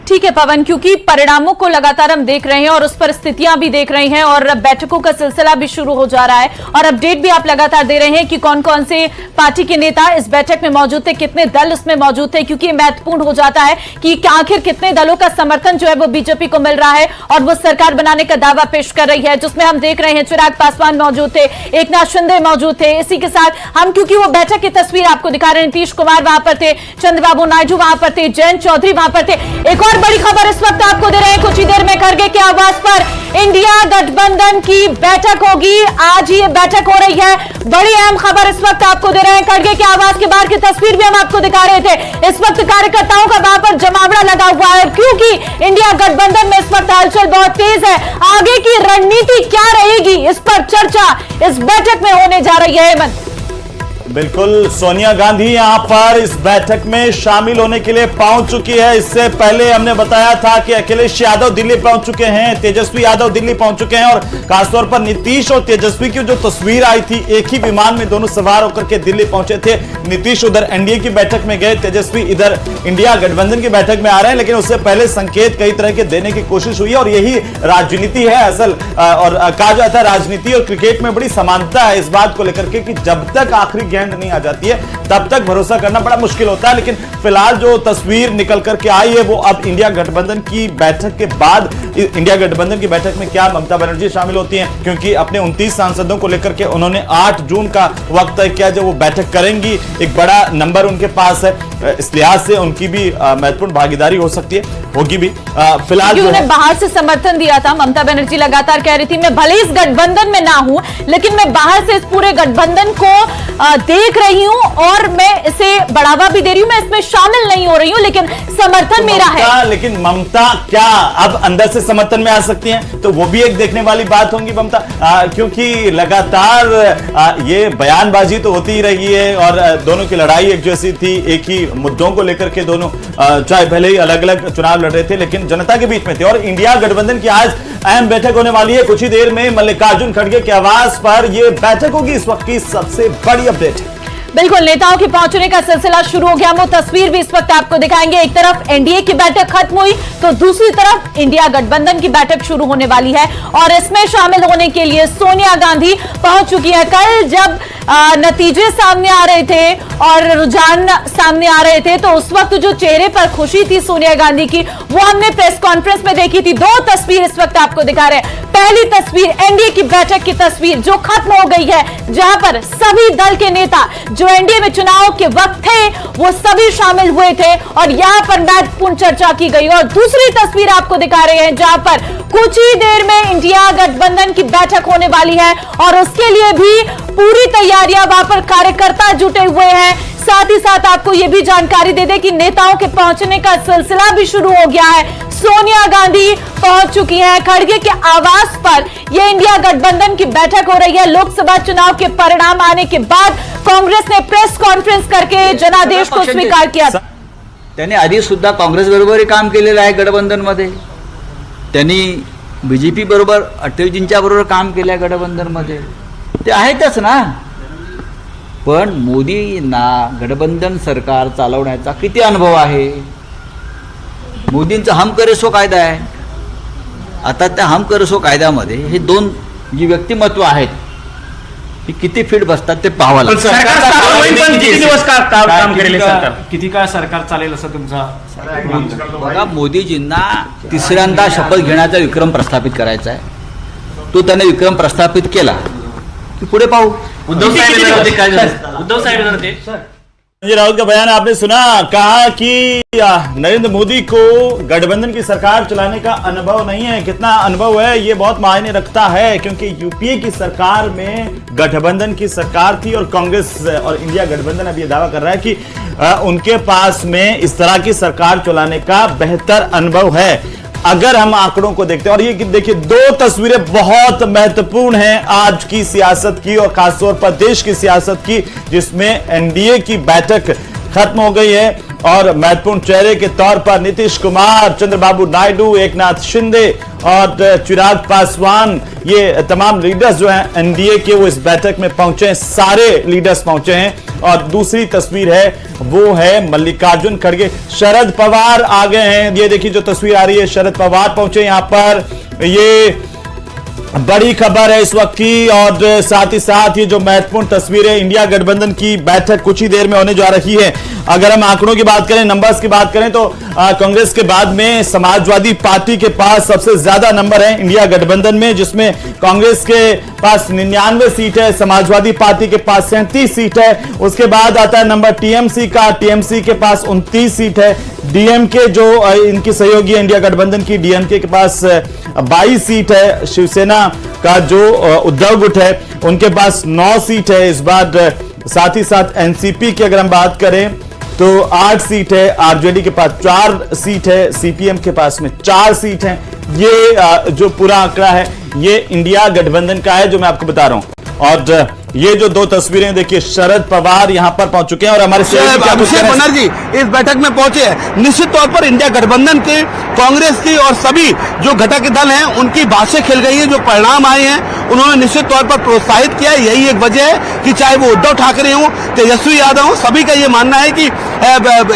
ठीक है पवन, क्योंकि परिणामों को लगातार हम देख रहे हैं और उस पर स्थितियां भी देख रहे हैं और बैठकों का सिलसिला भी शुरू हो जा रहा है और अपडेट भी आप लगातार दे रहे हैं कि कौन कौन से पार्टी के नेता इस बैठक में मौजूद थे, कितने दल उसमें मौजूद थे, क्योंकि महत्वपूर्ण हो जाता है कि आखिर कितने दलों का समर्थन जो है वो बीजेपी को मिल रहा है और वो सरकार बनाने का दावा पेश कर रही है, जिसमें हम देख रहे हैं चिराग पासवान मौजूद थे, एकनाथ शिंदे मौजूद थे। इसी के साथ हम क्योंकि वो बैठक की तस्वीर आपको दिखा रहे हैं, नीतीश कुमार वहां पर थे, चंद्रबाबू नायडू वहां पर थे, जयंत चौधरी वहां पर थे। एक और बड़ी खबर इस वक्त आपको दे रहे हैं, कुछ ही देर में खड़गे के आवास पर इंडिया गठबंधन की बैठक होगी। आज ही ये बैठक हो रही है, बड़ी अहम खबर इस वक्त आपको दे रहे हैं। खड़गे के आवास के बाहर की तस्वीर भी हम आपको दिखा रहे थे। इस वक्त कार्यकर्ताओं का वहां पर जमावड़ा लगा हुआ है क्योंकि इंडिया गठबंधन में इस वक्त हलचल बहुत तेज है। आगे की रणनीति क्या रहेगी, इस पर चर्चा इस बैठक में होने जा रही है। हेमंत, बिल्कुल, सोनिया गांधी यहां पर इस बैठक में शामिल होने के लिए पहुंच चुकी है। इससे पहले हमने बताया था कि अखिलेश यादव दिल्ली पहुंच चुके हैं, तेजस्वी यादव दिल्ली पहुंच चुके हैं और खासतौर पर नीतीश और तेजस्वी की जो तस्वीर आई थी, एक ही विमान में दोनों सवार होकर के दिल्ली पहुंचे थे। नीतीश उधर एनडीए की बैठक में गए, तेजस्वी इधर इंडिया गठबंधन की बैठक में आ रहे हैं, लेकिन उससे पहले संकेत कई तरह के देने की कोशिश हुई और यही राजनीति है असल। और कहा जाता है राजनीति और क्रिकेट में बड़ी समानता है इस बात को लेकर के कि जब तक आखिरी गेंद नहीं आ जाती है तब तक भरोसा करना बड़ा मुश्किल होता है। लेकिन फिलहाल जो तस्वीर निकल करके आई है वो अब इंडिया गठबंधन की बैठक के बाद, इंडिया गठबंधन की बैठक में क्या ममता बनर्जी शामिल होती हैं, क्योंकि अपने 29 सांसदों को लेकर के उन्होंने 8 जून का वक्त तय किया जब वो बैठक करेंगी। एक बड़ा नंबर उनके पास है, इस लिहाज से उनकी भी महत्वपूर्ण भागीदारी हो सकती है, होगी भी। फिलहाल उन्हें बाहर से समर्थन दिया था, ममता बनर्जी लगातार कह रही थी मैं भले इस गठबंधन में ना हूं लेकिन मैं बाहर से इस पूरे गठबंधन को देख रही हूं और मैं इसे बढ़ावा भी दे रही हूं, मैं इसमें शामिल नहीं हो रही हूं लेकिन समर्थन मेरा है। लेकिन ममता क्या अब अंदर से समर्थन में आ सकती हैं, तो वो भी एक देखने वाली बात होगी ममता, क्योंकि लगातार ये बयानबाजी तो होती ही रही है और दोनों की लड़ाई एक जैसी थी, एक ही मुद्दों को लेकर के दोनों चाहे भले ही अलग अलग चुनाव लड़ रहे थे लेकिन जनता के बीच में थे। और इंडिया गठबंधन की आज अहम बैठक होने वाली है, कुछ ही देर में मल्लिकार्जुन खड़गे के आवास पर यह बैठक होगी। इस वक्त की सबसे बड़ी अपडेट है। बिल्कुल, नेताओं के पहुंचने का सिलसिला शुरू हो गया, वो तस्वीर भी इस वक्त आपको दिखाएंगे। एक तरफ एनडीए की बैठक खत्म हुई तो दूसरी तरफ इंडिया गठबंधन की बैठक शुरू होने वाली है और इसमें शामिल होने के लिए सोनिया गांधी पहुंच चुकी है। कल जब नतीजे सामने आ रहे थे और रुझान सामने आ रहे थे तो उस वक्त जो चेहरे पर खुशी थी सोनिया गांधी की वो हमने प्रेस कॉन्फ्रेंस में देखी थी। 2 तस्वीर इस वक्त आपको दिखा रहे हैं। पहली तस्वीर एनडीए की बैठक की तस्वीर जो खत्म हो गई है, जहां पर सभी दल के नेता जो एनडीए में चुनाव के वक्त थे वो सभी शामिल हुए थे और यहां पर महत्वपूर्ण चर्चा की गई। और दूसरी तस्वीर आपको दिखा रहे हैं जहां पर कुछ ही देर में इंडिया गठबंधन की बैठक होने वाली है और उसके लिए भी पूरी तैयारियां वहां पर कार्यकर्ता जुटे हुए हैं। साथ ही साथ आपको यह भी जानकारी दे दें कि नेताओं के पहुंचने का सिलसिला भी शुरू हो गया है। सोनिया गांधी पहुंच चुकी हैं खड़गे के आवास पर। यह इंडिया गठबंधन की बैठक हो रही है। लोकसभा चुनाव के परिणाम आने के बाद कांग्रेस ने प्रेस कॉन्फ्रेंस करके जनादेश को स्वीकार किया था। त्यांनी आधी सुद्धा काँग्रेस बरोबर काम केलेलं आहे गठबंधनमध्ये, त्यांनी बीजेपी बरोबर अटलजींच्या बरोबर काम केलं आहे गठबंधनमध्ये, ते आहेतच ना। पण मोदींना गठबंधन सरकार चालवण्याचा किती अनुभव आहे मोदींचा हम करे सो कायदा आहे. आता त्या हम करे सो कायद्यामध्ये हे दोन जी व्यक्तिमत्व आहेत ही किती फिट बसतात ते पाहावं लागतं. किती काळ सरकार चालेल असं तुमचा बघा, मोदीजींना तिसऱ्यांदा शपथ घेण्याचा विक्रम प्रस्थापित करायचा आहे. तो त्याने विक्रम प्रस्थापित केला की पुढे पाहू. उद्धव साहेब संजय राउत का बयान आपने सुना. कहा कि नरेंद्र मोदी को गठबंधन की सरकार चलाने का अनुभव नहीं है. कितना अनुभव है ये बहुत मायने रखता है, क्योंकि यूपीए की सरकार में गठबंधन की सरकार थी और कांग्रेस और इंडिया गठबंधन अब ये दावा कर रहा है कि उनके पास में इस तरह की सरकार चलाने का बेहतर अनुभव है. अगर हम आंकड़ों को देखते हैं, और ये देखिए दो तस्वीरें बहुत महत्वपूर्ण हैं आज की सियासत की और खासतौर पर देश की सियासत की, जिसमें एनडीए की बैठक खत्म हो गई है और महत्वपूर्ण चेहरे के तौर पर नीतीश कुमार, चंद्रबाबू नायडू, एकनाथ शिंदे और चिराग पासवान, ये तमाम लीडर्स जो हैं एनडीए के वो इस बैठक में पहुंचे हैं. सारे लीडर्स पहुंचे हैं. और दूसरी तस्वीर है वो है मल्लिकार्जुन खड़गे. शरद पवार आ गए हैं. ये देखिए जो तस्वीर आ रही है, शरद पवार पहुंचे यहां पर. ये बड़ी खबर है इस वक्त की. और साथ ही साथ ये जो महत्वपूर्ण तस्वीर है, इंडिया गठबंधन की बैठक कुछ ही देर में होने जा रही है. अगर हम आंकड़ों की बात करें, नंबर्स की बात करें, तो कांग्रेस के बाद में समाजवादी पार्टी के पास सबसे ज्यादा नंबर है इंडिया गठबंधन में, जिसमें कांग्रेस के पास 99 सीट है, समाजवादी पार्टी के पास 37 सीट है. उसके बाद आता है नंबर टीएमसी का. टीएमसी के पास 29 सीट है. डीएमके जो इनकी सहयोगी है इंडिया गठबंधन की, डीएमके के पास 22 सीट है. शिवसेना का जो उद्धव गुट है उनके पास 9 सीट है इस बार. साथ ही साथ एनसीपी की अगर हम बात करें तो 8 सीट है. आरजेडी के पास 4 सीट है. सीपीएम के पास में 4 सीट है. ये जो पूरा आंकड़ा है ये इंडिया गठबंधन का है जो मैं आपको बता रहा हूं. और ये जो दो तस्वीरें देखिए, शरद पवार यहां पर पहुंच चुके हैं और हमारे अभिषेक बनर्जी इस बैठक में पहुंचे हैं. निश्चित तौर पर इंडिया गठबंधन के, कांग्रेस की और सभी जो घटक दल हैं उनकी बातें खिल गई है. जो परिणाम आए हैं उन्होंने निश्चित तौर पर प्रोत्साहित किया है. यही एक वजह है कि चाहे वो उद्धव ठाकरे हों, तेजस्वी यादव हों, सभी का ये मानना है कि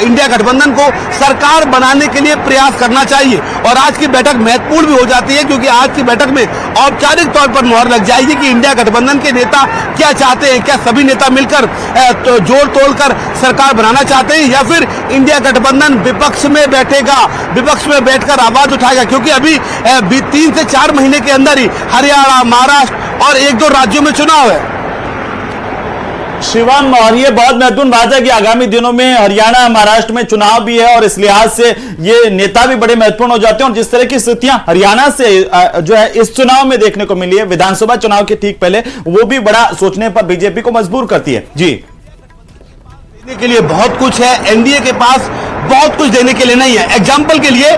इंडिया गठबंधन को सरकार बनाने के लिए प्रयास करना चाहिए. और आज की बैठक महत्वपूर्ण भी हो जाती है क्योंकि आज की बैठक में औपचारिक तौर पर मुहर लग जाएगी कि इंडिया गठबंधन के नेता क्या चाहते हैं. क्या सभी नेता मिलकर तो जोड़ तोड़ कर सरकार बनाना चाहते हैं, या फिर इंडिया गठबंधन विपक्ष में बैठेगा, विपक्ष में बैठकर आवाज उठाएगा. क्योंकि अभी 3 से 4 महीने के अंदर ही हरियाणा, महाराष्ट्र और 1-2 राज्यों में चुनाव है. शिवम, और ये बहुत महत्वपूर्ण बात है कि आगामी दिनों में हरियाणा, महाराष्ट्र में चुनाव भी है और इस लिहाज से ये नेता भी बड़े महत्वपूर्ण हो जाते हैं. और जिस तरह की स्थितियां हरियाणा से जो है इस चुनाव में देखने को मिली है, विधानसभा चुनाव के ठीक पहले, वो भी बड़ा सोचने पर बीजेपी को मजबूर करती है. जी, देने के लिए बहुत कुछ है, एनडीए के पास बहुत कुछ देने के लिए नहीं है. एग्जाम्पल के लिए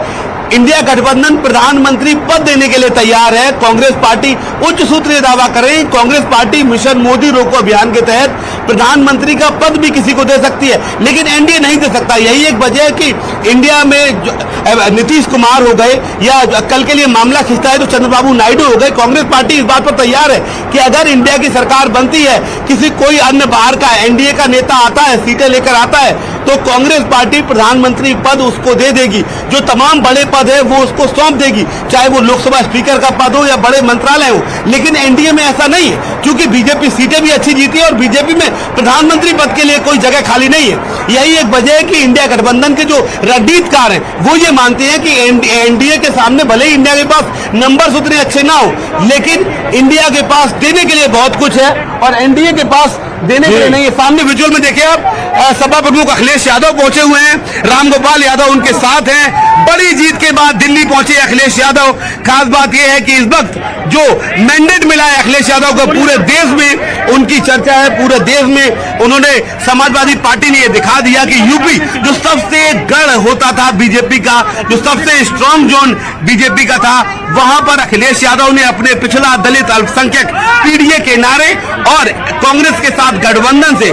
इंडिया गठबंधन प्रधानमंत्री पद देने के लिए तैयार है. कांग्रेस पार्टी उच्च सूत्रीय दावा कर रही है. कांग्रेस पार्टी मिशन मोदी रोको अभियान के तहत प्रधानमंत्री का पद भी किसी को दे सकती है, लेकिन एनडीए नहीं दे सकता. यही एक वजह है कि इंडिया में नीतीश कुमार हो गए या कल के लिए मामला खिंचता है तो चंद्रबाबू नायडू हो गए. कांग्रेस पार्टी इस बात पर तैयार है कि अगर इंडिया की सरकार बनती है, किसी कोई अन्य बाहर का एनडीए का नेता आता है, सीटें लेकर आता है, तो कांग्रेस पार्टी प्रधानमंत्री पद उसको दे देगी. जो तमाम बड़े पद है वो उसको सौंप देगी, चाहे वो लोकसभा स्पीकर का पद हो या बड़े मंत्रालय हो. लेकिन एनडीए में ऐसा नहीं है क्योंकि बीजेपी सीटें भी अच्छी जीती है और बीजेपी में प्रधानमंत्री पद के लिए कोई जगह खाली नहीं है. यही एक वजह है कि इंडिया गठबंधन के जो रणनीतिकार हैं वो ये मानते हैं कि एनडीए के सामने भले ही इंडिया के पास नंबर उतने अच्छे ना हो, लेकिन इंडिया के पास देने के लिए बहुत कुछ है और एनडीए के पास देने के लिए नहीं है. सामने विजुअल में देखिए आप, सपा प्रमुख अखिलेश यादव पहुंचे हुए हैं, रामगोपाल यादव उनके साथ हैं. बड़ी जीत के बाद दिल्ली पहुंचे अखिलेश यादव. खास बात यह है कि इस वक्त जो मैंडेट मिला है अखिलेश यादव को, पूरे देश में उनकी चर्चा है. पूरे देश में उन्होंने, समाजवादी पार्टी ने यह दिखा दिया कि यूपी जो सबसे गढ़ होता था बीजेपी का, जो सबसे स्ट्रांग जोन बीजेपी का था, वहां पर अखिलेश यादव ने अपने पिछड़ा दलित अल्पसंख्यक पीडीए के नारे और कांग्रेस के साथ गठबंधन से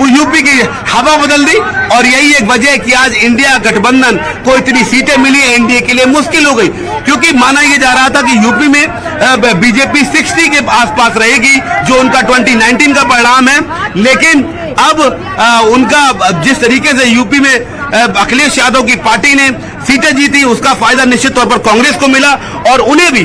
यूपी की हवा बदल दी. और यही एक वजह है कि आज इंडिया गठबंधन को इतनी सीटें मिली है, एनडीए के लिए मुश्किल हो गई. क्योंकि माना यह जा रहा था कि यूपी में बीजेपी 60 के आसपास रहेगी, जो उनका 2019 का परिणाम है. लेकिन अब उनका जिस तरीके से यूपी में अखिलेश यादव की पार्टी ने सीटें जीती, उसका फायदा निश्चित तौर पर कांग्रेस को मिला और उन्हें भी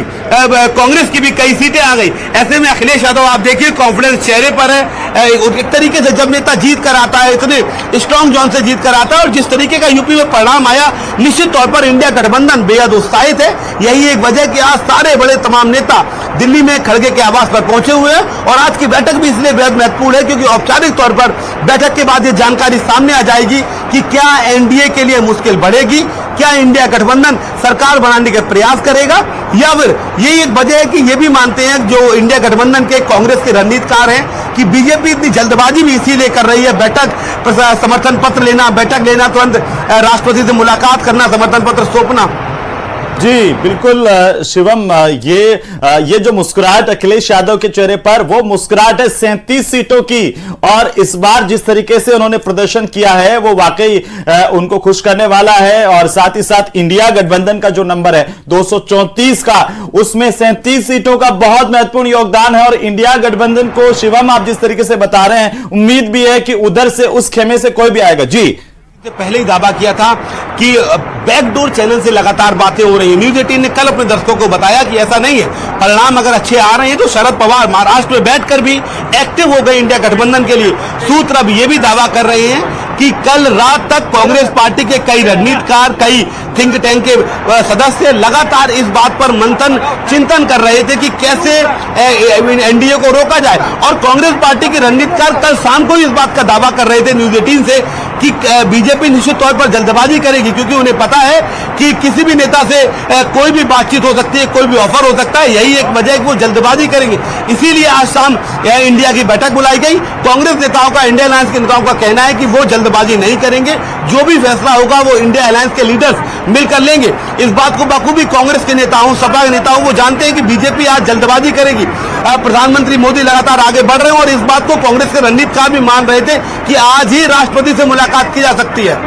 कांग्रेस की भी कई सीटें आ गई। ऐसे में अखिलेश यादव आप देखिए कॉन्फिडेंस चेहरे पर है। एक तरीके से जब नेता जीत कर आता है, इतने स्ट्रॉन्ग जोन से जीत कर आता है और जिस तरीके का यूपी में परिणाम आया, निश्चित तौर पर इंडिया गठबंधन बेहद उत्साहित है। यही एक वजह कि आज सारे बड़े तमाम नेता दिल्ली में खड़गे के आवास पर पहुंचे हुए हैं और आज की बैठक भी इसलिए बेहद महत्वपूर्ण है क्योंकि औपचारिक तौर पर बैठक के बाद ये जानकारी सामने आ जाएगी कि क्या एनडीए के लिए मुश्किल बढ़ेगी, क्या इंडिया गठबंधन सरकार बनाने के प्रयास करेगा, या फिर यही एक वजह है कि ये भी मानते हैं जो इंडिया गठबंधन के कांग्रेस के रणनीतिकार हैं कि बीजेपी इतनी जल्दबाजी भी इसीलिए कर रही है, बैठक समर्थन पत्र लेना, बैठक लेना, तुरंत राष्ट्रपति से मुलाकात करना, समर्थन पत्र सौंपना। जी बिल्कुल शिवम, ये जो मुस्कुराहट अखिलेश यादव के चेहरे पर, वो मुस्कुराहट है 37 सीटों की और इस बार जिस तरीके से उन्होंने प्रदर्शन किया है वो वाकई उनको खुश करने वाला है। और साथ ही साथ इंडिया गठबंधन का जो नंबर है 234 का, उसमें 37 सीटों का बहुत महत्वपूर्ण योगदान है और इंडिया गठबंधन को शिवम आप जिस तरीके से बता रहे हैं, उम्मीद भी है कि उधर से उस खेमे से कोई भी आएगा। जी पहले ही दावा किया था कि बैकडोर चैनल से लगातार बातें हो रही है। न्यूज 18 ने कल अपने दर्शकों को बताया कि ऐसा नहीं है, परिणाम अगर अच्छे आ रहे हैं तो शरद पवार महाराष्ट्र में बैठकर भी एक्टिव हो गए इंडिया गठबंधन के लिए। सूत्र अब ये भी दावा कर रहे हैं कि कल रात तक कांग्रेस पार्टी के कई रणनीतिकार, कई थिंक टैंक के सदस्य लगातार इस बात पर मंथन चिंतन कर रहे थे कि कैसे एनडीए को रोका जाए और कांग्रेस पार्टी के रणनीतिकार कल शाम को इस बात का दावा कर रहे थे न्यूज 18 से कि बीजेपी निश्चित तौर पर जल्दबाजी करेगी क्योंकि उन्हें पता है कि किसी भी नेता से कोई भी बातचीत हो सकती है, कोई भी ऑफर हो सकता है। यही एक वजह है कि वो जल्दबाजी करेंगे, इसीलिए आज शाम इंडिया की बैठक बुलाई गई। कांग्रेस नेताओं का, इंडिया अलायंस के नेताओं का कहना है कि वो जल्दबाजी नहीं करेंगे, जो भी फैसला होगा वो इंडिया अलायंस के लीडर्स मिलकर लेंगे। इस बात को बखूबी कांग्रेस के नेताओं, सपा के नेताओं वो जानते हैं कि बीजेपी आज जल्दबाजी करेगी। प्रधानमंत्री मोदी लगातार आगे बढ़ रहे हैं और इस बात को कांग्रेस के रणनीतिकार भी मान रहे थे कि आज ही राष्ट्रपति से मुलाकात की जा सकती है।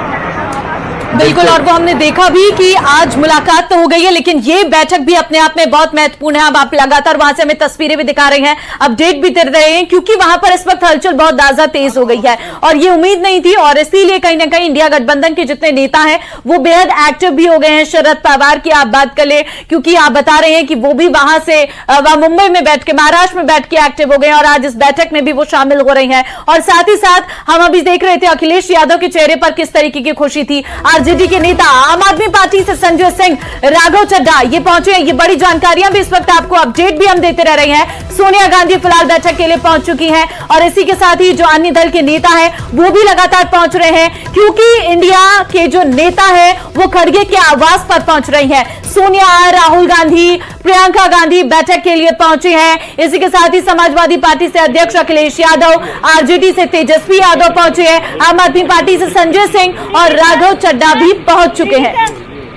बिल्कुल, और वो हमने देखा भी कि आज मुलाकात तो हो गई है, लेकिन ये बैठक भी अपने आप में बहुत महत्वपूर्ण है। अब आप लगातार वहां से हमें तस्वीरें भी दिखा रहे हैं, अपडेट भी दे रहे हैं, क्योंकि वहां पर इस वक्त हलचल बहुत ज्यादा तेज हो गई है और ये उम्मीद नहीं थी और इसीलिए कहीं ना कहीं इंडिया गठबंधन के जितने नेता हैं वो बेहद एक्टिव भी हो गए हैं। शरद पवार की आप बात कर ले, क्योंकि आप बता रहे हैं कि वो भी वहां से मुंबई में बैठ के, महाराष्ट्र में बैठ के एक्टिव हो गए और आज इस बैठक में भी वो शामिल हो रहे हैं। और साथ ही साथ हम अभी देख रहे थे अखिलेश यादव के चेहरे पर किस तरीके की खुशी थी। आरजेडी के नेता, आम आदमी पार्टी से संजय सिंह, राघव चड्ढा ये पहुंचे हैं। ये बड़ी जानकारियां भी इस वक्त आपको अपडेट भी हम देते रह रहे हैं। सोनिया गांधी फिलहाल बैठक के लिए पहुंच चुकी हैं और इसी के साथ ही जो अन्य दल के नेता हैं वो भी लगातार पहुंच रहे हैं, क्योंकि इंडिया के जो नेता है वो खड़गे के आवास पर पहुंच रही है। सोनिया, राहुल गांधी, प्रियंका गांधी बैठक के लिए पहुंचे हैं। इसी के साथ ही समाजवादी पार्टी से अध्यक्ष अखिलेश यादव, आरजेडी से तेजस्वी यादव पहुंचे हैं, आम आदमी पार्टी से संजय सिंह और राघव चड्ढा भी पहुंच चुके हैं।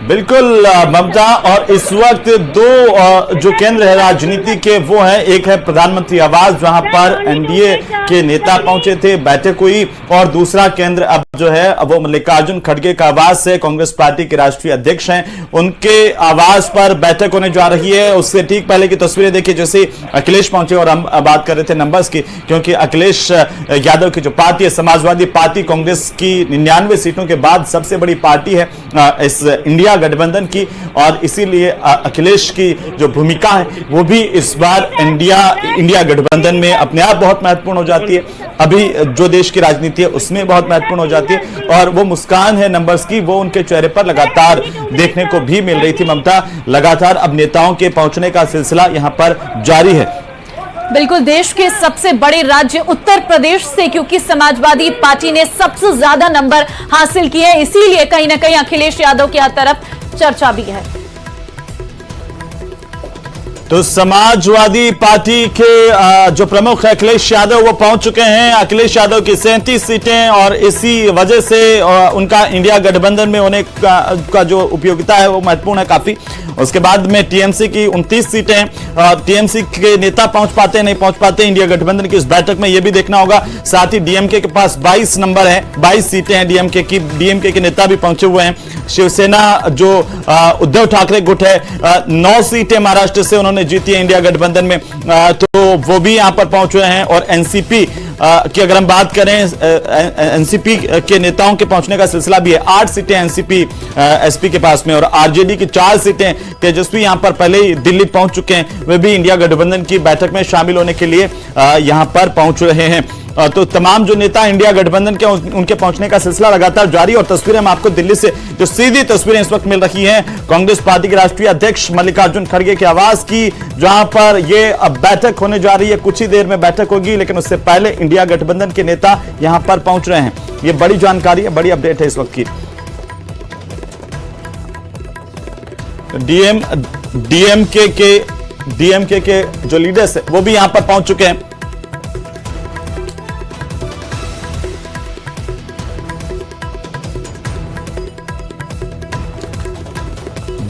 बिल्कुल ममता, और इस वक्त दो जो केंद्र है राजनीति के वो हैं, एक है प्रधानमंत्री आवास जहां पर एनडीए के नेता पहुंचे थे, बैठक हुई, और दूसरा केंद्र अब जो है वो मल्लिकार्जुन खड़गे का आवास है, कांग्रेस पार्टी के राष्ट्रीय अध्यक्ष हैं, उनके आवास पर बैठक होने जा रही है। उससे ठीक पहले की तस्वीरें देखिए, जैसे अखिलेश पहुंचे और हम बात कर रहे थे नंबर्स की, क्योंकि अखिलेश यादव की जो पार्टी है समाजवादी पार्टी, कांग्रेस की 99 सीटों के बाद सबसे बड़ी पार्टी है इस इंडिया गठबंधन की, और इसीलिए अखिलेश की जो भूमिका है वो भी इस बार इंडिया गठबंधन में अपने आप बहुत महत्वपूर्ण हो जाती है। अभी जो देश की राजनीति है उसमें बहुत महत्वपूर्ण हो जाती है, और वो मुस्कान है नंबर्स की वो उनके चेहरे पर लगातार देखने को भी मिल रही थी। ममता, लगातार अब नेताओं के पहुंचने का सिलसिला यहां पर जारी है। बिल्कुल, देश के सबसे बड़े राज्य उत्तर प्रदेश से, क्योंकि समाजवादी पार्टी ने सबसे ज्यादा नंबर हासिल किए, इसीलिए कहीं ना कहीं अखिलेश यादव की हर तरफ चर्चा भी है। तो समाजवादी पार्टी के जो प्रमुख है अखिलेश यादव वो पहुंच चुके हैं। अखिलेश यादव की 37 सीटें, और इसी वजह से उनका इंडिया गठबंधन में होने का जो उपयोगिता है वो महत्वपूर्ण है काफी। उसके बाद में टीएमसी की 29 सीटें, टीएमसी के नेता पहुंच पाते हैं नहीं पहुंच पाते इंडिया गठबंधन की इस बैठक में, यह भी देखना होगा। साथ ही डीएमके के पास 22 नंबर है, 22 सीटें हैं डीएमके की, डीएमके के नेता भी पहुंचे हुए हैं। शिवसेना जो उद्धव ठाकरे गुट है 9 सीटें महाराष्ट्र से उन्होंने जीती है इंडिया गठबंधन में, तो वो भी यहां पर पहुंच हुए हैं। और एनसीपी की अगर हम बात करें, एनसीपी के नेताओं के पहुंचने का सिलसिला भी है। 8 सीटें एनसीपी एसपी के पास में और आरजेडी की 4 सीटें तेजस्वी यहां पर पहले ही दिल्ली पहुंच चुके हैं। वे भी इंडिया गठबंधन की बैठक में शामिल होने के लिए यहां पर पहुंच रहे हैं। तो तमाम जो नेता इंडिया गठबंधन के उनके पहुंचने का सिलसिला लगातार जारी। और तस्वीरें हम आपको दिल्ली से जो सीधी तस्वीरें इस वक्त मिल रही हैं कांग्रेस पार्टी के राष्ट्रीय अध्यक्ष मल्लिकार्जुन खड़गे के आवास की, जहां पर ये अब बैठक होने जा रही है। कुछ ही देर में बैठक होगी, लेकिन उससे पहले इंडिया गठबंधन के नेता यहां पर पहुंच रहे हैं। ये बड़ी जानकारी है, बड़ी अपडेट है इस वक्त की। डीएमके के जो लीडर्स है वो भी यहां पर पहुंच चुके हैं।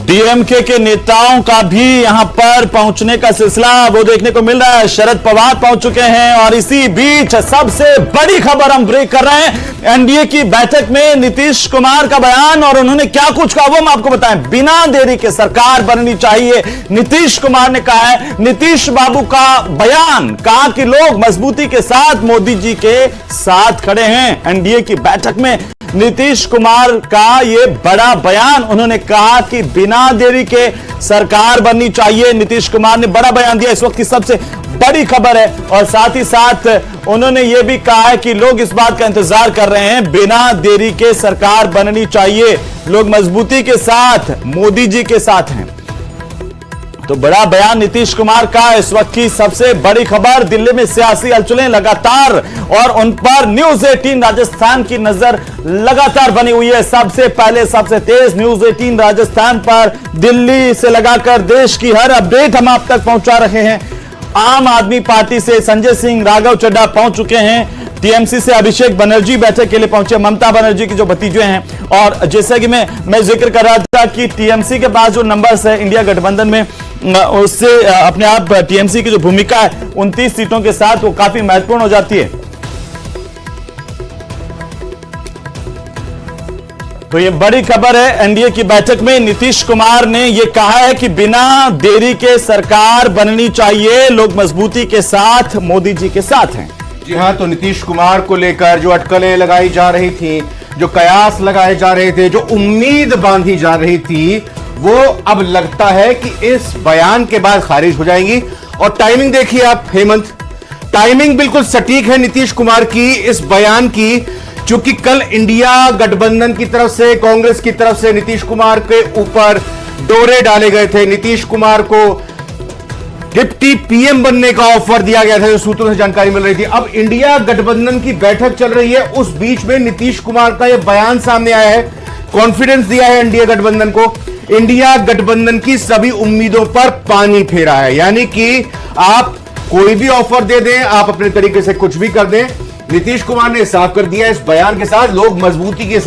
डीएमके के नेताओं का भी यहां पर पहुंचने का सिलसिला वो देखने को मिल रहा है। शरद पवार पहुंच चुके हैं और इसी बीच सबसे बड़ी खबर हम ब्रेक कर रहे हैं। एनडीए की बैठक में नीतीश कुमार का बयान और उन्होंने क्या कुछ कहा वो हम आपको बताएं। बिना देरी के सरकार बननी चाहिए, नीतीश कुमार ने कहा है। नीतीश बाबू का बयान, कहा कि लोग मजबूती के साथ मोदी जी के साथ खड़े हैं। एनडीए की बैठक में नीतीश कुमार का यह बड़ा बयान, उन्होंने कहा कि बिना देरी के सरकार बननी चाहिए। नीतीश कुमार ने बड़ा बयान दिया, इस वक्त की सबसे बड़ी खबर है। और साथ ही साथ उन्होंने यह भी कहा है कि लोग इस बात का इंतजार कर रहे हैं, बिना देरी के सरकार बननी चाहिए। लोग मजबूती के साथ मोदी जी के साथ हैं। तो बड़ा बयान नीतीश कुमार का, इस वक्त की सबसे बड़ी खबर। दिल्ली में सियासी हलचलें लगातार और उन पर न्यूज 18 राजस्थान की नजर लगातार बनी हुई है। सबसे पहले सबसे तेज न्यूज 18 राजस्थान पर दिल्ली से लगाकर देश की हर अपडेट हम आप तक पहुंचा रहे हैं। आम आदमी पार्टी से संजय सिंह, राघव चड्ढा पहुंच चुके हैं। टीएमसी से अभिषेक बनर्जी बैठक के लिए पहुंचे, ममता बनर्जी की जो भतीजे हैं। और जैसा कि मैं जिक्र कर रहा था कि टीएमसी के पास जो नंबर्स है इंडिया गठबंधन में, उससे अपने आप टीएमसी की जो भूमिका है 29 सीटों के साथ वो काफी महत्वपूर्ण हो जाती है। तो ये बड़ी खबर है। एनडीए की बैठक में नीतीश कुमार ने यह कहा है कि बिना देरी के सरकार बननी चाहिए, लोग मजबूती के साथ मोदी जी के साथ हैं। जी हाँ, तो नीतीश कुमार को लेकर जो अटकलें लगाई जा रही थी, जो कयास लगाए जा रहे थे, जो उम्मीद बांधी जा रही थी, वो अब लगता है कि इस बयान के बाद खारिज हो जाएंगी। और टाइमिंग देखिए आप हेमंत, टाइमिंग बिल्कुल सटीक है नीतीश कुमार की इस बयान की, क्योंकि कल इंडिया गठबंधन की तरफ से, कांग्रेस की तरफ से नीतीश कुमार के ऊपर डोरे डाले गए थे। नीतीश कुमार को डिप्टी पीएम बनने का ऑफर दिया गया था, जो सूत्रों से जानकारी मिल रही थी। अब इंडिया गठबंधन की बैठक चल रही है, उस बीच में नीतीश कुमार का यह बयान सामने आया है, कॉन्फिडेंस दिया है इंडिया गठबंधन को। इंडिया गठबंधन की सभी उम्मीदों पर पानी फेरा है, यानी कि आप कोई भी ऑफर दे दें, आप अपने तरीके से कुछ भी कर दें, नीतीश कुमार ने साफ कर दिया इस बयान के साथ, लोग मजबूती के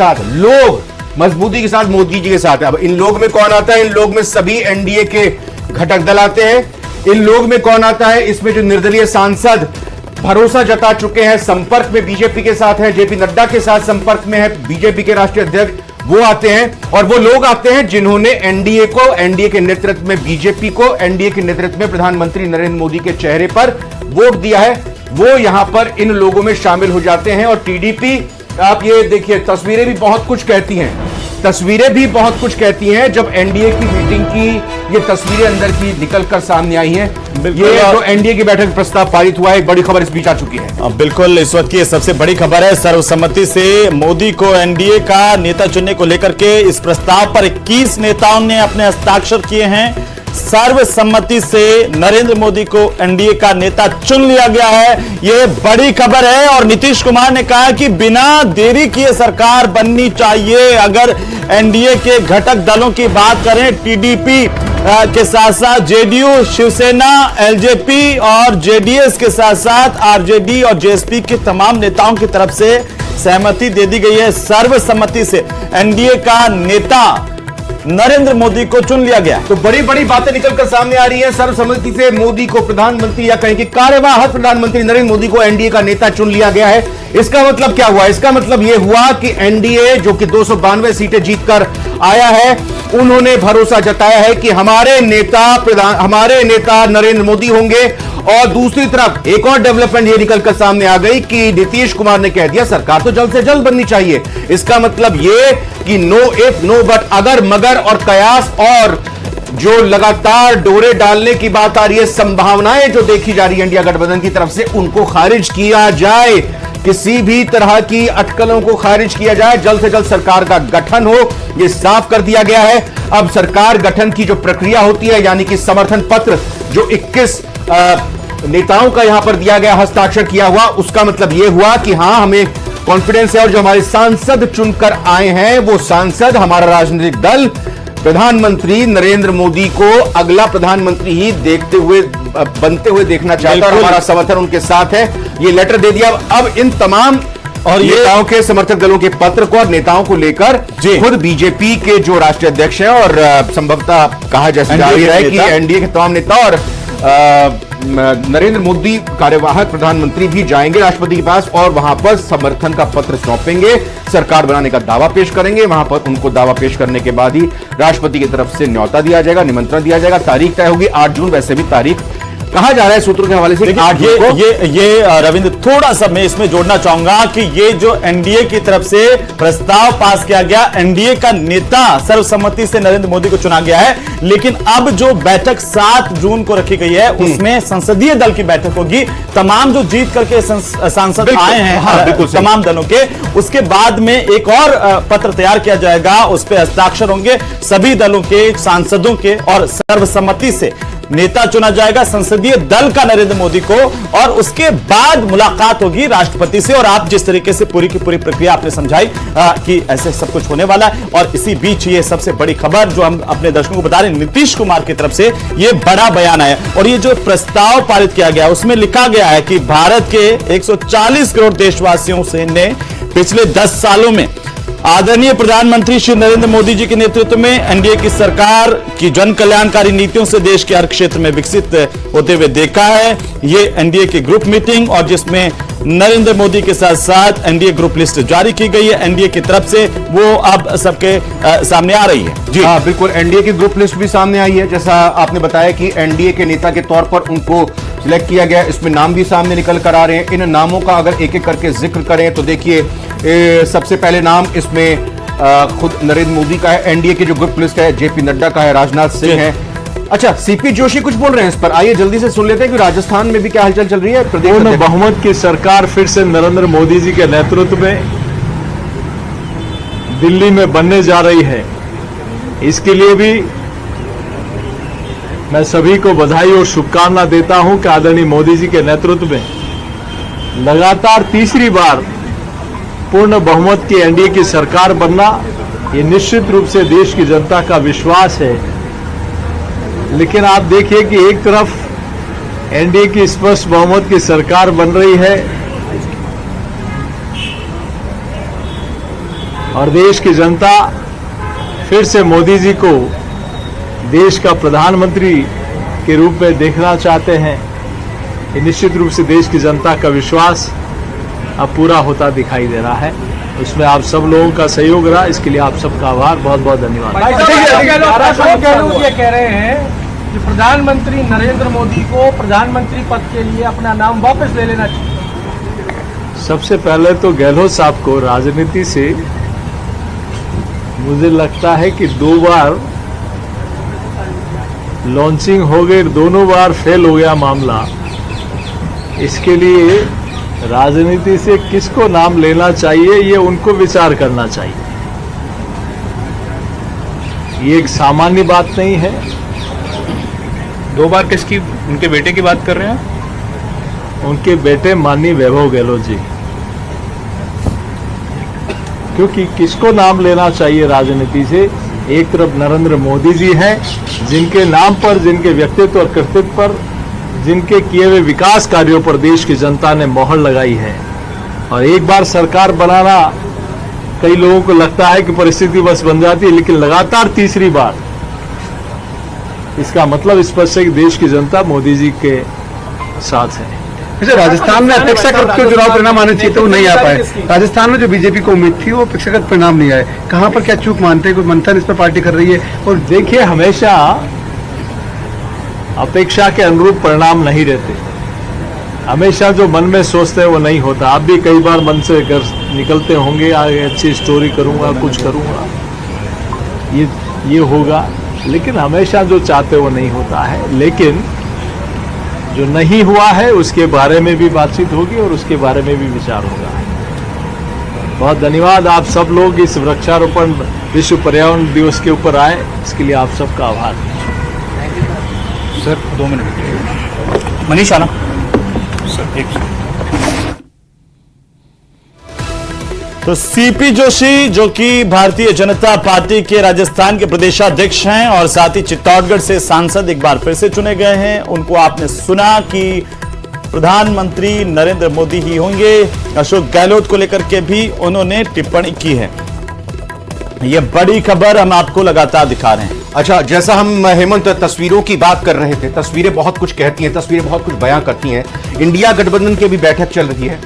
साथ मोदी जी के साथ है। अब इन लोग में कौन आता है? इन लोग में सभी एनडीए के घटक दल आते हैं। इन लोग में कौन आता है? इसमें जो निर्दलीय सांसद भरोसा जता चुके हैं, संपर्क में बीजेपी के साथ है, जेपी नड्डा के साथ संपर्क में है बीजेपी के राष्ट्रीय अध्यक्ष, वो आते हैं। और वो लोग आते हैं जिन्होंने एनडीए को, एनडीए के नेतृत्व में बीजेपी को, एनडीए के नेतृत्व में प्रधानमंत्री नरेंद्र मोदी के चेहरे पर वोट दिया है, वो यहां पर इन लोगों में शामिल हो जाते हैं। और टीडीपी, आप ये देखिए, तस्वीरें भी बहुत कुछ कहती हैं। जब एनडीए की मीटिंग की ये तस्वीरें अंदर की निकलकर सामने आई हैं, ये जो एनडीए की बैठक प्रस्ताव पारित हुआ है, एक बड़ी खबर इस बीच आ चुकी है। बिल्कुल, इस वक्त की सबसे बड़ी खबर है, सर्वसम्मति से मोदी को एनडीए का नेता चुनने को लेकर के इस प्रस्ताव पर 21 नेताओं ने अपने हस्ताक्षर किए हैं। सर्वसम्मति से नरेंद्र मोदी को एनडीए का नेता चुन लिया गया है, यह बड़ी खबर है। और नीतीश कुमार ने कहा कि बिना देरी किए सरकार बननी चाहिए। अगर एनडीए के घटक दलों की बात करें, टीडीपी के साथ साथ जेडीयू, शिवसेना, एलजेपी और जेडीएस के साथ साथ आरजेडी और जेएसपी के तमाम नेताओं की तरफ से सहमति दे दी गई है। सर्वसम्मति से एनडीए का नेता नरेंद्र मोदी को चुन लिया गया। तो बड़ी बड़ी बातें निकलकर सामने आ रही हैं। सर्वसम्मति से मोदी को प्रधानमंत्री, या कहें कि कार्यवाहक प्रधानमंत्री नरेंद्र मोदी को एनडीए का नेता चुन लिया गया है। इसका मतलब क्या हुआ? इसका मतलब यह हुआ कि एनडीए, जो कि 292 सीटें जीतकर आया है, उन्होंने भरोसा जताया है कि हमारे नेता नरेंद्र मोदी होंगे और दूसरी तरफ एक और डेवलपमेंट ये निकलकर सामने आ गई कि नीतीश कुमार ने कह दिया सरकार तो जल्द से जल्द बननी चाहिए। इसका मतलब ये कि नो इफ नो बट, अगर मगर और कयास और जो लगातार डोरे डालने की बात आ रही है, संभावनाएं जो देखी जा रही है इंडिया गठबंधन की तरफ से, उनको खारिज किया जाए, किसी भी तरह की अटकलों को खारिज किया जाए, जल्द से जल्द सरकार का गठन हो, यह साफ कर दिया गया है। अब सरकार गठन की जो प्रक्रिया होती है, यानी कि समर्थन पत्र जो 21 नेताओं का यहां पर दिया गया, हस्ताक्षर किया हुआ, उसका मतलब यह हुआ कि हां हमें कॉन्फिडेंस है और जो हमारे सांसद चुनकर आए हैं वो सांसद, हमारा राजनीतिक दल प्रधानमंत्री नरेंद्र मोदी को अगला प्रधानमंत्री ही देखते हुए बनते हुए देखना चाहता है और हमारा समर्थन उनके साथ है। ये लेटर दे दिया। अब इन तमाम और नेताओं के समर्थक दलों के पत्र को और नेताओं को लेकर खुद बीजेपी के जो राष्ट्रीय अध्यक्ष हैं और संभवतः कहा जा रहा है कि एनडीए के तमाम नेता और नरेंद्र मोदी कार्यवाहक प्रधानमंत्री भी जाएंगे राष्ट्रपति के पास और वहां पर समर्थन का पत्र सौंपेंगे, सरकार बनाने का दावा पेश करेंगे। वहां पर उनको दावा पेश करने के बाद ही राष्ट्रपति की तरफ से न्योता दिया जाएगा, निमंत्रण दिया जाएगा। तारीख तय होगी 8 जून, वैसे भी तारीख कहा जा रहा है सूत्रों के हवाले से 8 जून को। ये रविंद्र, थोड़ा सा मैं इसमें जोड़ना चाहूंगा कि ये जो एनडीए की तरफ से प्रस्ताव पास किया गया, एनडीए का नेता सर्वसम्मति से नरेंद्र मोदी को चुना गया है, लेकिन अब जो बैठक 7 जून को रखी गई है उसमें संसदीय दल की बैठक होगी। तमाम जो जीत करके सांसद आए हैं तमाम दलों के, उसके बाद में एक और पत्र तैयार किया जाएगा, उस पर हस्ताक्षर होंगे सभी दलों के सांसदों के और सर्वसम्मति से नेता चुना जाएगा संसदीय दल का नरेंद्र मोदी को, और उसके बाद मुलाकात होगी राष्ट्रपति से। और आप जिस तरीके से पूरी की पूरी प्रक्रिया आपने समझाई कि ऐसे सब कुछ होने वाला है, और इसी बीच ये सबसे बड़ी खबर जो हम अपने दर्शकों को बता रहे हैं, नीतीश कुमार की तरफ से ये बड़ा बयान आया और ये जो प्रस्ताव पारित किया गया उसमें लिखा गया है कि भारत के 140 करोड़ देशवासियों से ने पिछले 10 सालों में आदरणीय प्रधानमंत्री श्री नरेंद्र मोदी जी के नेतृत्व में एनडीए की सरकार की जन कल्याणकारी नीतियों से देश के हर क्षेत्र में विकसित होते हुए देखा है। ये एनडीए की ग्रुप मीटिंग और जिसमें नरेंद्र मोदी के साथ साथ एनडीए ग्रुप लिस्ट जारी की गई है एनडीए की तरफ से, वो अब सबके सामने आ रही है। जी हाँ, बिल्कुल, एनडीए की ग्रुप लिस्ट भी सामने आई है। जैसा आपने बताया कि एनडीए के नेता के तौर पर उनको सिलेक्ट किया गया, इसमें नाम भी सामने निकल कर आ रहे हैं। इन नामों का अगर एक एक करके जिक्र करें तो देखिए, सबसे पहले नाम इसमें खुद नरेंद्र मोदी का है, एनडीए की जो ग्रुप लिस्ट है जेपी नड्डा का है, राजनाथ सिंह है। अच्छा, सीपी जोशी कुछ बोल रहे हैं इस पर, आइए जल्दी से सुन लेते हैं कि राजस्थान में भी क्या हलचल चल रही है। पूर्ण बहुमत की सरकार फिर से नरेंद्र मोदी जी के नेतृत्व में दिल्ली में बनने जा रही है। इसके लिए भी मैं सभी को बधाई और शुभकामना देता हूं कि आदरणीय मोदी जी के नेतृत्व में लगातार तीसरी बार पूर्ण बहुमत की एनडीए की सरकार बनना, ये निश्चित रूप से देश की जनता का विश्वास है। लेकिन आप देखिए कि एक तरफ एनडीए की स्पष्ट बहुमत की सरकार बन रही है और देश की जनता फिर से मोदी जी को देश का प्रधानमंत्री के रूप में देखना चाहते हैं। ये निश्चित रूप से देश की जनता का विश्वास अब पूरा होता दिखाई दे रहा है। उसमें आप सब लोगों का सहयोग रहा, इसके लिए आप सबका आभार, बहुत बहुत धन्यवाद। ये कह रहे हैं कि प्रधानमंत्री नरेंद्र मोदी को प्रधानमंत्री पद के लिए अपना नाम वापस ले लेना चाहिए। सबसे पहले तो गहलोत साहब को राजनीति से मुझे लगता है कि 2 बार लॉन्चिंग हो गई, दोनों बार फेल हो गया मामला। इसके लिए राजनीति से किसको नाम लेना चाहिए ये उनको विचार करना चाहिए। ये एक सामान्य बात नहीं है। 2 बार किसकी? उनके बेटे की बात कर रहे हैं? उनके बेटे माननीय वैभव गहलोत जी। क्योंकि किसको नाम लेना चाहिए राजनीति से, एक तरफ नरेंद्र मोदी जी हैं जिनके नाम पर, जिनके व्यक्तित्व और कर्तव्य पर, जिनके किए हुए विकास कार्यों पर देश की जनता ने मोहर लगाई है। और एक बार सरकार बनाना कई लोगों को लगता है कि परिस्थिति बस बन जाती है, लेकिन लगातार तीसरी बार, इसका मतलब स्पष्ट है कि देश की जनता मोदी जी के साथ है। राजस्थान में अपेक्षाकृत जो चुनाव परिणाम आने चाहिए थे वो नहीं आ पाए। राजस्थान में जो बीजेपी को उम्मीद थी वो अपेक्षाकृत परिणाम नहीं आए। कहां पर क्या चूक मानते हैं? कोई मंथन इस पर पार्टी कर रही है? और देखिए, हमेशा अपेक्षा के अनुरूप परिणाम नहीं रहते। हमेशा जो मन में सोचते हैं वो नहीं होता। आप भी कई बार मन से घर निकलते होंगे, आगे अच्छी स्टोरी करूंगा, कुछ करूंगा, ये होगा, लेकिन हमेशा जो चाहते वो नहीं होता है। लेकिन जो नहीं हुआ है उसके बारे में भी बातचीत होगी और उसके बारे में भी विचार होगा। बहुत धन्यवाद आप सब लोग इस वृक्षारोपण विश्व पर्यावरण दिवस के ऊपर आए, इसके लिए आप सबका आभार। सर 2 मिनट मनीष आना सर, एक तो सीपी जोशी जो कि भारतीय जनता पार्टी के राजस्थान के प्रदेशाध्यक्ष हैं और साथ ही चित्तौड़गढ़ से सांसद एक बार फिर से चुने गए हैं। उनको आपने सुना कि प्रधानमंत्री नरेंद्र मोदी ही होंगे। अशोक गहलोत को लेकर के भी उन्होंने टिप्पणी की है। यह बड़ी खबर हम आपको लगातार दिखा रहे हैं। अच्छा, जैसा हम हेमंत तस्वीरों की बात कर रहे थे, तस्वीरें बहुत कुछ कहती हैं, तस्वीरें बहुत कुछ बयां करती हैं। इंडिया गठबंधन की भी बैठक चल रही है।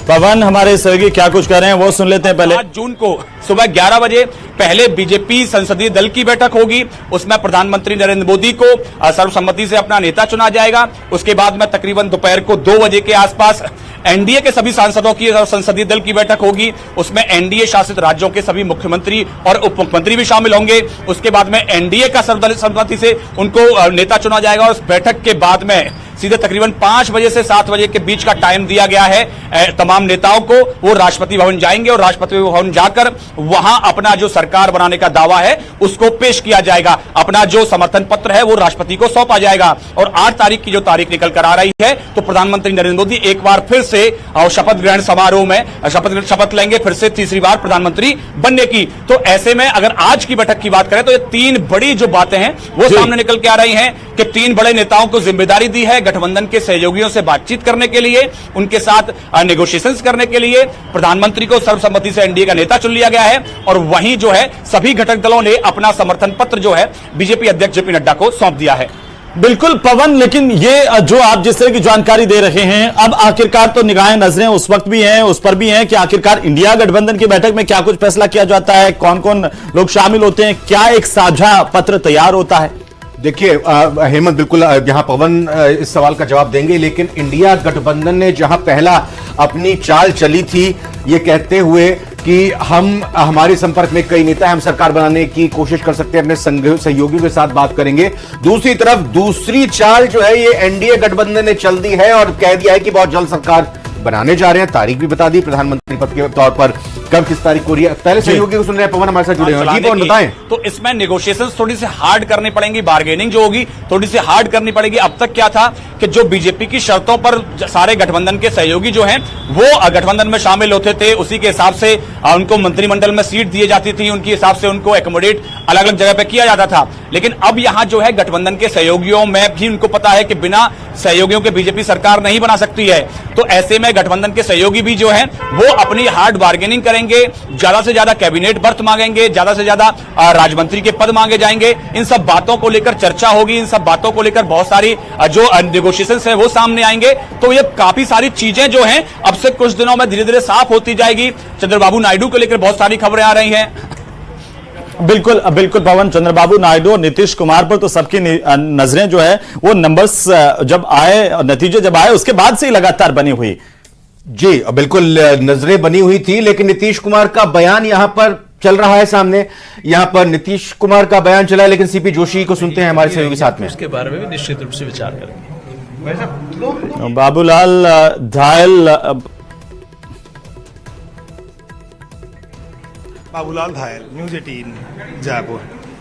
पवन हमारे सहयोगी क्या कुछ कर रहे हैं वो सुन लेते हैं पहले। 5 जून को सुबह 11 बजे पहले बीजेपी संसदीय दल की बैठक होगी। उसमें प्रधानमंत्री नरेंद्र मोदी को सर्वसम्मति से अपना नेता चुना जाएगा। उसके बाद में तकरीबन दोपहर को 2 बजे के आसपास एनडीए के सभी सांसदों की संसदीय दल की बैठक होगी। उसमें एनडीए शासित राज्यों के सभी मुख्यमंत्री और उप मुख्यमंत्री भी शामिल होंगे। उसके बाद में एनडीए का सर्वसम्मति से उनको नेता चुना जाएगा। और उस बैठक के बाद में सीधे तकरीबन 5 बजे से 7 बजे के बीच का टाइम दिया गया है तमाम नेताओं को। वो राष्ट्रपति भवन जाएंगे और राष्ट्रपति भवन जाकर वहां अपना जो सरकार बनाने का दावा है उसको पेश किया जाएगा। अपना जो समर्थन पत्र है वो राष्ट्रपति को सौंपा जाएगा। और 8 तारीख की जो तारीख निकल कर आ रही है तो प्रधानमंत्री नरेंद्र मोदी एक बार फिर से शपथ ग्रहण समारोह में शपथ लेंगे, फिर से तीसरी बार प्रधानमंत्री बनने की। तो ऐसे में अगर आज की बैठक की बात करें तो ये 3 बड़ी जो बातें हैं वो सामने निकल के आ रही हैं कि 3 बड़े नेताओं को जिम्मेदारी दी है गठबंधन के सहयोगियों से बातचीत करने के लिए, उनके साथ नेगोशिएशंस करने के लिए। प्रधानमंत्री को सर्वसम्मति से एनडीए का नेता चुन लिया गया है और वहीं जो है सभी घटक दलों ने अपना समर्थन पत्र जो है बीजेपी अध्यक्ष जेपी नड्डा को सौंप दिया है। बिल्कुल पवन, लेकिन ये जो आप जिस तरह की जानकारी दे रहे हैं, अब आखिरकार तो निगाहें नजरें उस वक्त भी हैं, उस पर भी हैं कि आखिरकार इंडिया गठबंधन की बैठक में क्या कुछ फैसला किया जाता है, कौन कौन लोग शामिल होते हैं, क्या एक साझा पत्र तैयार होता है। देखिए हेमंत, बिल्कुल यहां पवन इस सवाल का जवाब देंगे, लेकिन इंडिया गठबंधन ने जहां पहला अपनी चाल चली थी ये कहते हुए कि हमारे संपर्क में कई नेता हैं, हम सरकार बनाने की कोशिश कर सकते हैं, अपने सहयोगियों के साथ बात करेंगे। दूसरी तरफ दूसरी चाल जो है ये एनडीए गठबंधन ने चल दी है और कह दिया है कि बहुत जल्द सरकार बनाने जा रहे हैं। तारीख भी बता दी प्रधानमंत्री पद के तौर पर, कब किस तारीख को रही है। पहले सहयोगी को सुन रहे हैं, पवन हमारे साथ जुड़े हैं। जी पवन बताएं। तो इसमें नेगोशिएशंस थोड़ी सी हार्ड करनी पड़ेंगी, बार्गेनिंग जो होगी थोड़ी सी हार्ड करनी पड़ेगी। अब तक क्या था कि जो बीजेपी की शर्तों पर सारे गठबंधन के सहयोगी जो हैं वो गठबंधन में शामिल होते थे, उसी के हिसाब से उनको मंत्रिमंडल में सीट दी जाती थी, उनके हिसाब से उनको एकोमोडेट अलग अलग जगह पे किया जाता था। लेकिन अब यहां जो है गठबंधन के सहयोगियों में भी उनको पता है कि बिना सहयोगियों के बीजेपी सरकार नहीं बना सकती है। तो ऐसे में गठबंधन के सहयोगी भी जो है वो अपनी हार्ड बार्गेनिंग करेंगे, ज्यादा से ज्यादा कैबिनेट बर्थ मांगेंगे, ज्यादा से ज्यादा राज्यमंत्री के पद मांगे जाएंगे। इन सब बातों को लेकर चर्चा होगी, इन सब बातों को लेकर बहुत सारी जो नेगोशिएशंस है वो सामने आएंगे। तो ये काफी सारी चीजें जो हैं अब से कुछ दिनों में धीरे धीरे साफ होती जाएगी। चंद्रबाबू नायडू को लेकर बहुत सारी खबरें आ रही हैं। बिल्कुल बिल्कुल पवन, चंद्रबाबू नायडू और नीतीश कुमार पर तो सबकी नजरें जो है वो नंबर्स जब आए, नतीजे जब आए उसके बाद से ही लगातार बनी हुई। जी बिल्कुल नजरें बनी हुई थी, लेकिन नीतीश कुमार का बयान यहां पर चल रहा है सामने। यहां पर नीतीश कुमार का बयान चला है, लेकिन सीपी जोशी को सुनते हैं हमारे सहयोगी साथ में। इसके बारे में भी निश्चित रूप से विचार करेंगे। बाबूलाल धायल, न्यूज़ 18 जयपुर।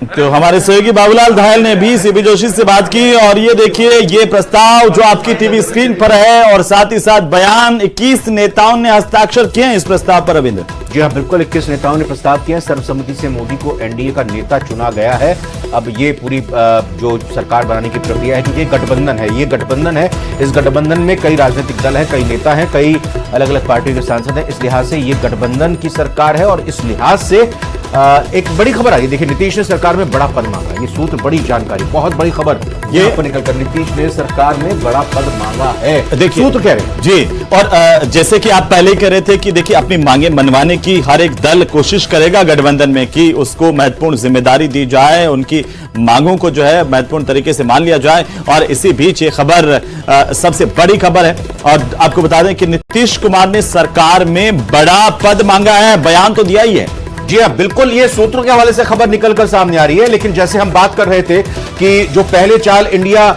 तो हमारे सहयोगी बाबूलाल धायल ने भी सीपी जोशी से बात की और ये देखिए ये प्रस्ताव जो आपकी टीवी स्क्रीन पर है और साथ ही साथ बयान 21 नेताओं ने हस्ताक्षर किए हैं इस प्रस्ताव पर। रविंद्र जी हाँ, बिल्कुल 21 नेताओं ने प्रस्ताव किया है। सर्वसम्मति से मोदी को एनडीए का नेता चुना गया है। अब ये पूरी जो सरकार बनाने की प्रक्रिया है, क्योंकि गठबंधन है, ये गठबंधन है, इस गठबंधन में कई राजनीतिक दल हैं, कई नेता हैं, कई अलग अलग पार्टियों के सांसद हैं। इस लिहाज से ये गठबंधन की सरकार है और इस लिहाज से एक बड़ी खबर आई। देखिए, नीतीश ने सरकार में बड़ा पद मांगा। ये सूत्र, बड़ी जानकारी, बहुत बड़ी खबर ये पर निकलकर, नीतीश ने सरकार में बड़ा पद मांगा है। देखिए, सूत्र कह रहे हैं जी। और जैसे कि आप पहले ही कह रहे थे कि देखिए, अपनी मांगे मनवाने की हर एक दल कोशिश करेगा गठबंधन में कि उसको महत्वपूर्ण जिम्मेदारी दी जाए, उनकी मांगों को जो है महत्वपूर्ण तरीके से मान लिया जाए। और इसी बीच ये खबर सबसे बड़ी खबर है। और आपको बता दें कि नीतीश कुमार ने सरकार में बड़ा पद मांगा है, बयान तो दिया ही है। जी हाँ, बिल्कुल। ये सूत्रों के हवाले से खबर निकलकर सामने आ रही है। लेकिन जैसे हम बात कर रहे थे कि जो पहले चाल इंडिया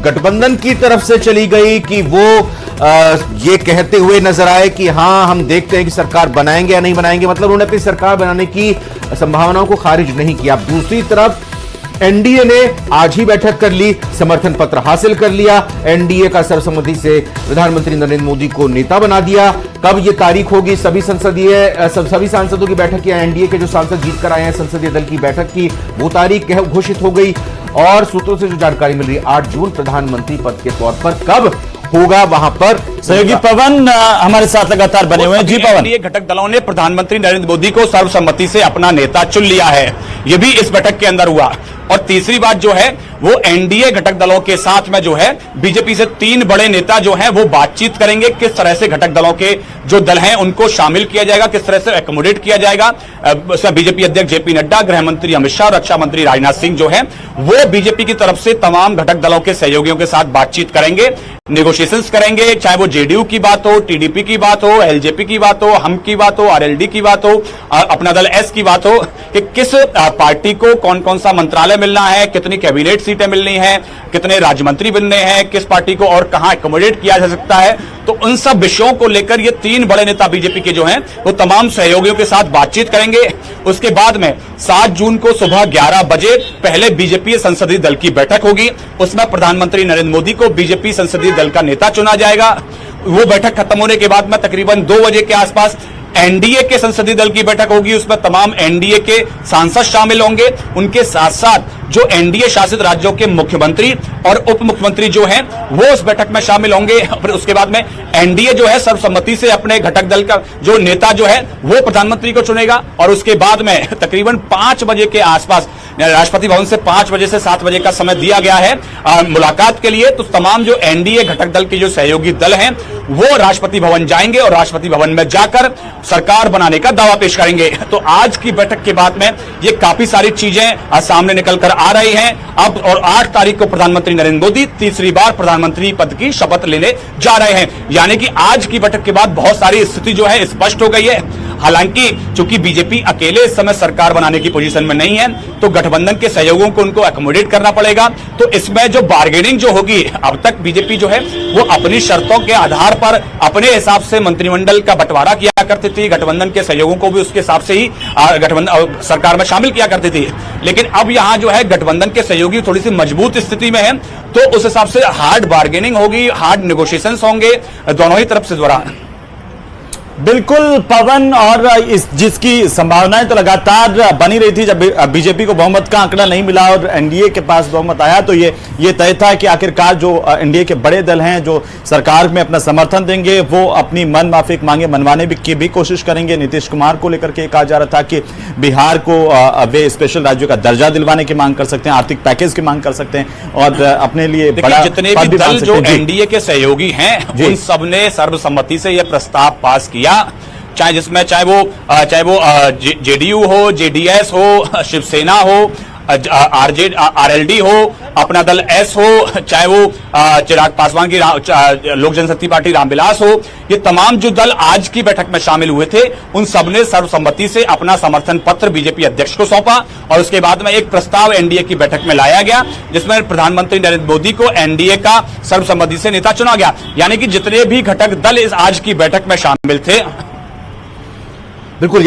गठबंधन की तरफ से चली गई कि वो ये कहते हुए नजर आए कि हाँ, हम देखते हैं कि सरकार बनाएंगे या नहीं बनाएंगे, मतलब उन्होंने अपनी सरकार बनाने की संभावनाओं को खारिज नहीं किया। दूसरी तरफ एनडीए ने आज ही बैठक कर ली, समर्थन पत्र हासिल कर लिया, एनडीए का सर्वसम्मति से प्रधानमंत्री नरेंद्र मोदी को नेता बना दिया। कब ये तारीख होगी सभी सांसदों की बैठक की, एनडीए के जो सांसद जीत कर आए हैं संसदीय दल की बैठक की, वो तारीख घोषित हो गई। और सूत्रों से जो जानकारी मिल रही है, 8 जून प्रधानमंत्री पद के तौर पर कब होगा, वहां पर सहयोगी पवन हमारे साथ लगातार बने हुए हैं। जी पवन। एनडीए घटक दलों ने प्रधानमंत्री नरेंद्र मोदी को सर्वसम्मति से अपना नेता चुन लिया है। यह भी इस बैठक के अंदर हुआ। और तीसरी बात जो है वो एनडीए घटक दलों के साथ में जो है बीजेपी से 3 बड़े नेता जो हैं वो बातचीत करेंगे, किस तरह से घटक दलों के जो दल हैं उनको शामिल किया जाएगा, किस तरह से एकोमोडेट किया जाएगा। बीजेपी अध्यक्ष जेपी नड्डा, गृह मंत्री अमित शाह, रक्षा मंत्री राजनाथ सिंह जो है वो बीजेपी की तरफ से तमाम घटक दलों के सहयोगियों के साथ बातचीत करेंगे, नेगोशिएशंस करेंगे, चाहे वो जेडीयू की बात हो, टीडीपी की बात हो, एलजेपी की बात हो, हम की बात हो, आरएलडी की बात हो, अपना दल एस की बात हो, कि किस पार्टी को कौन कौन सा मंत्रालय मिलना है, कितनी कैबिनेट सीटें मिलनी है, कितने राज्य मंत्री बनने हैं, किस पार्टी को और कहां एकोमोडेट किया जा सकता है। तो उन सब विषयों को लेकर ये 3 बड़े नेता बीजेपी के जो हैं वो तमाम सहयोगियों के साथ बातचीत करेंगे। उसके बाद में 7 जून को सुबह 11 बजे पहले बीजेपी संसदीय दल की बैठक होगी। उसमें प्रधानमंत्री नरेंद्र मोदी को बीजेपी संसदीय दल का नेता चुना जाएगा। वो बैठक खत्म होने के बाद में तकरीबन 2 बजे के आसपास एनडीए के संसदीय दल की बैठक होगी। उसमें तमाम एनडीए के सांसद शामिल होंगे। उनके साथ साथ जो एनडीए शासित राज्यों के मुख्यमंत्री और उप मुख्यमंत्री जो हैं वो उस बैठक में शामिल होंगे। फिर उसके बाद में एनडीए जो है सर्वसम्मति से अपने घटक दल का जो नेता जो है वो प्रधानमंत्री को चुनेगा। और उसके बाद में तकरीबन 5 बजे के आसपास राष्ट्रपति भवन से 5 बजे से 7 बजे का समय दिया गया है मुलाकात के लिए। तो तमाम जो एनडीए घटक दल के जो सहयोगी दल हैं वो राष्ट्रपति भवन जाएंगे और राष्ट्रपति भवन में जाकर सरकार बनाने का दावा पेश करेंगे। तो आज की बैठक के बाद में ये काफी सारी चीजें सामने निकलकर आ रही हैं। अब और 8 तारीख को प्रधानमंत्री नरेंद्र मोदी तीसरी बार प्रधानमंत्री पद की शपथ लेने जा रहे हैं। यानी कि आज की बैठक के बाद बहुत सारी स्थिति जो है स्पष्ट हो गई है। हालांकि चूंकि बीजेपी अकेले इस समय सरकार बनाने की पोजीशन में नहीं है तो गठबंधन के सहयोगों को उनको एकोमोडेट करना पड़ेगा। तो इसमें जो बार्गेनिंग जो होगी, अब तक बीजेपी जो है वो अपनी शर्तों के आधार पर अपने हिसाब से मंत्रिमंडल का बंटवारा किया करती थी, गठबंधन के सहयोगों को भी उसके हिसाब से ही गठबंधन सरकार में शामिल किया करती थी। लेकिन अब यहां जो है गठबंधन के सहयोगी थोड़ी सी मजबूत स्थिति में है तो उस हिसाब से हार्ड बार्गेनिंग होगी, हार्ड नेगोशिएशंस होंगे दोनों ही तरफ से द्वारा। बिल्कुल पवन। और जिसकी संभावनाएं तो लगातार बनी रही थी, जब बीजेपी को बहुमत का आंकड़ा नहीं मिला और एनडीए के पास बहुमत आया तो ये तय था कि आखिरकार जो एनडीए के बड़े दल हैं जो सरकार में अपना समर्थन देंगे वो अपनी मन माफिक मांगे मनवाने की भी कोशिश करेंगे। नीतीश कुमार को लेकर के कहा जा रहा था कि बिहार को वे स्पेशल राज्यों का दर्जा दिलवाने की मांग कर सकते हैं, आर्थिक पैकेज की मांग कर सकते हैं और अपने लिए बड़ा जितने भी दल जो एनडीए के सहयोगी हैं उन सबने सर्वसम्मति से यह प्रस्ताव पास किया, चाहे जिसमें चाहे वो जेडीयू हो, जेडीएस हो, शिवसेना हो, आरएलडी हो, अपना दल एस हो, चाहे वो चिराग पासवान की लोक जनशक्ति पार्टी रामविलास हो, ये तमाम जो दल आज की बैठक में शामिल हुए थे उन सबने सर्वसम्मति से अपना समर्थन पत्र बीजेपी अध्यक्ष को सौंपा। और उसके बाद में एक प्रस्ताव एनडीए की बैठक में लाया गया जिसमें प्रधानमंत्री नरेंद्र मोदी को एनडीए का सर्वसम्मति से नेता चुना गया। यानी कि जितने भी घटक दल इस आज की बैठक में शामिल थे बिल्कुल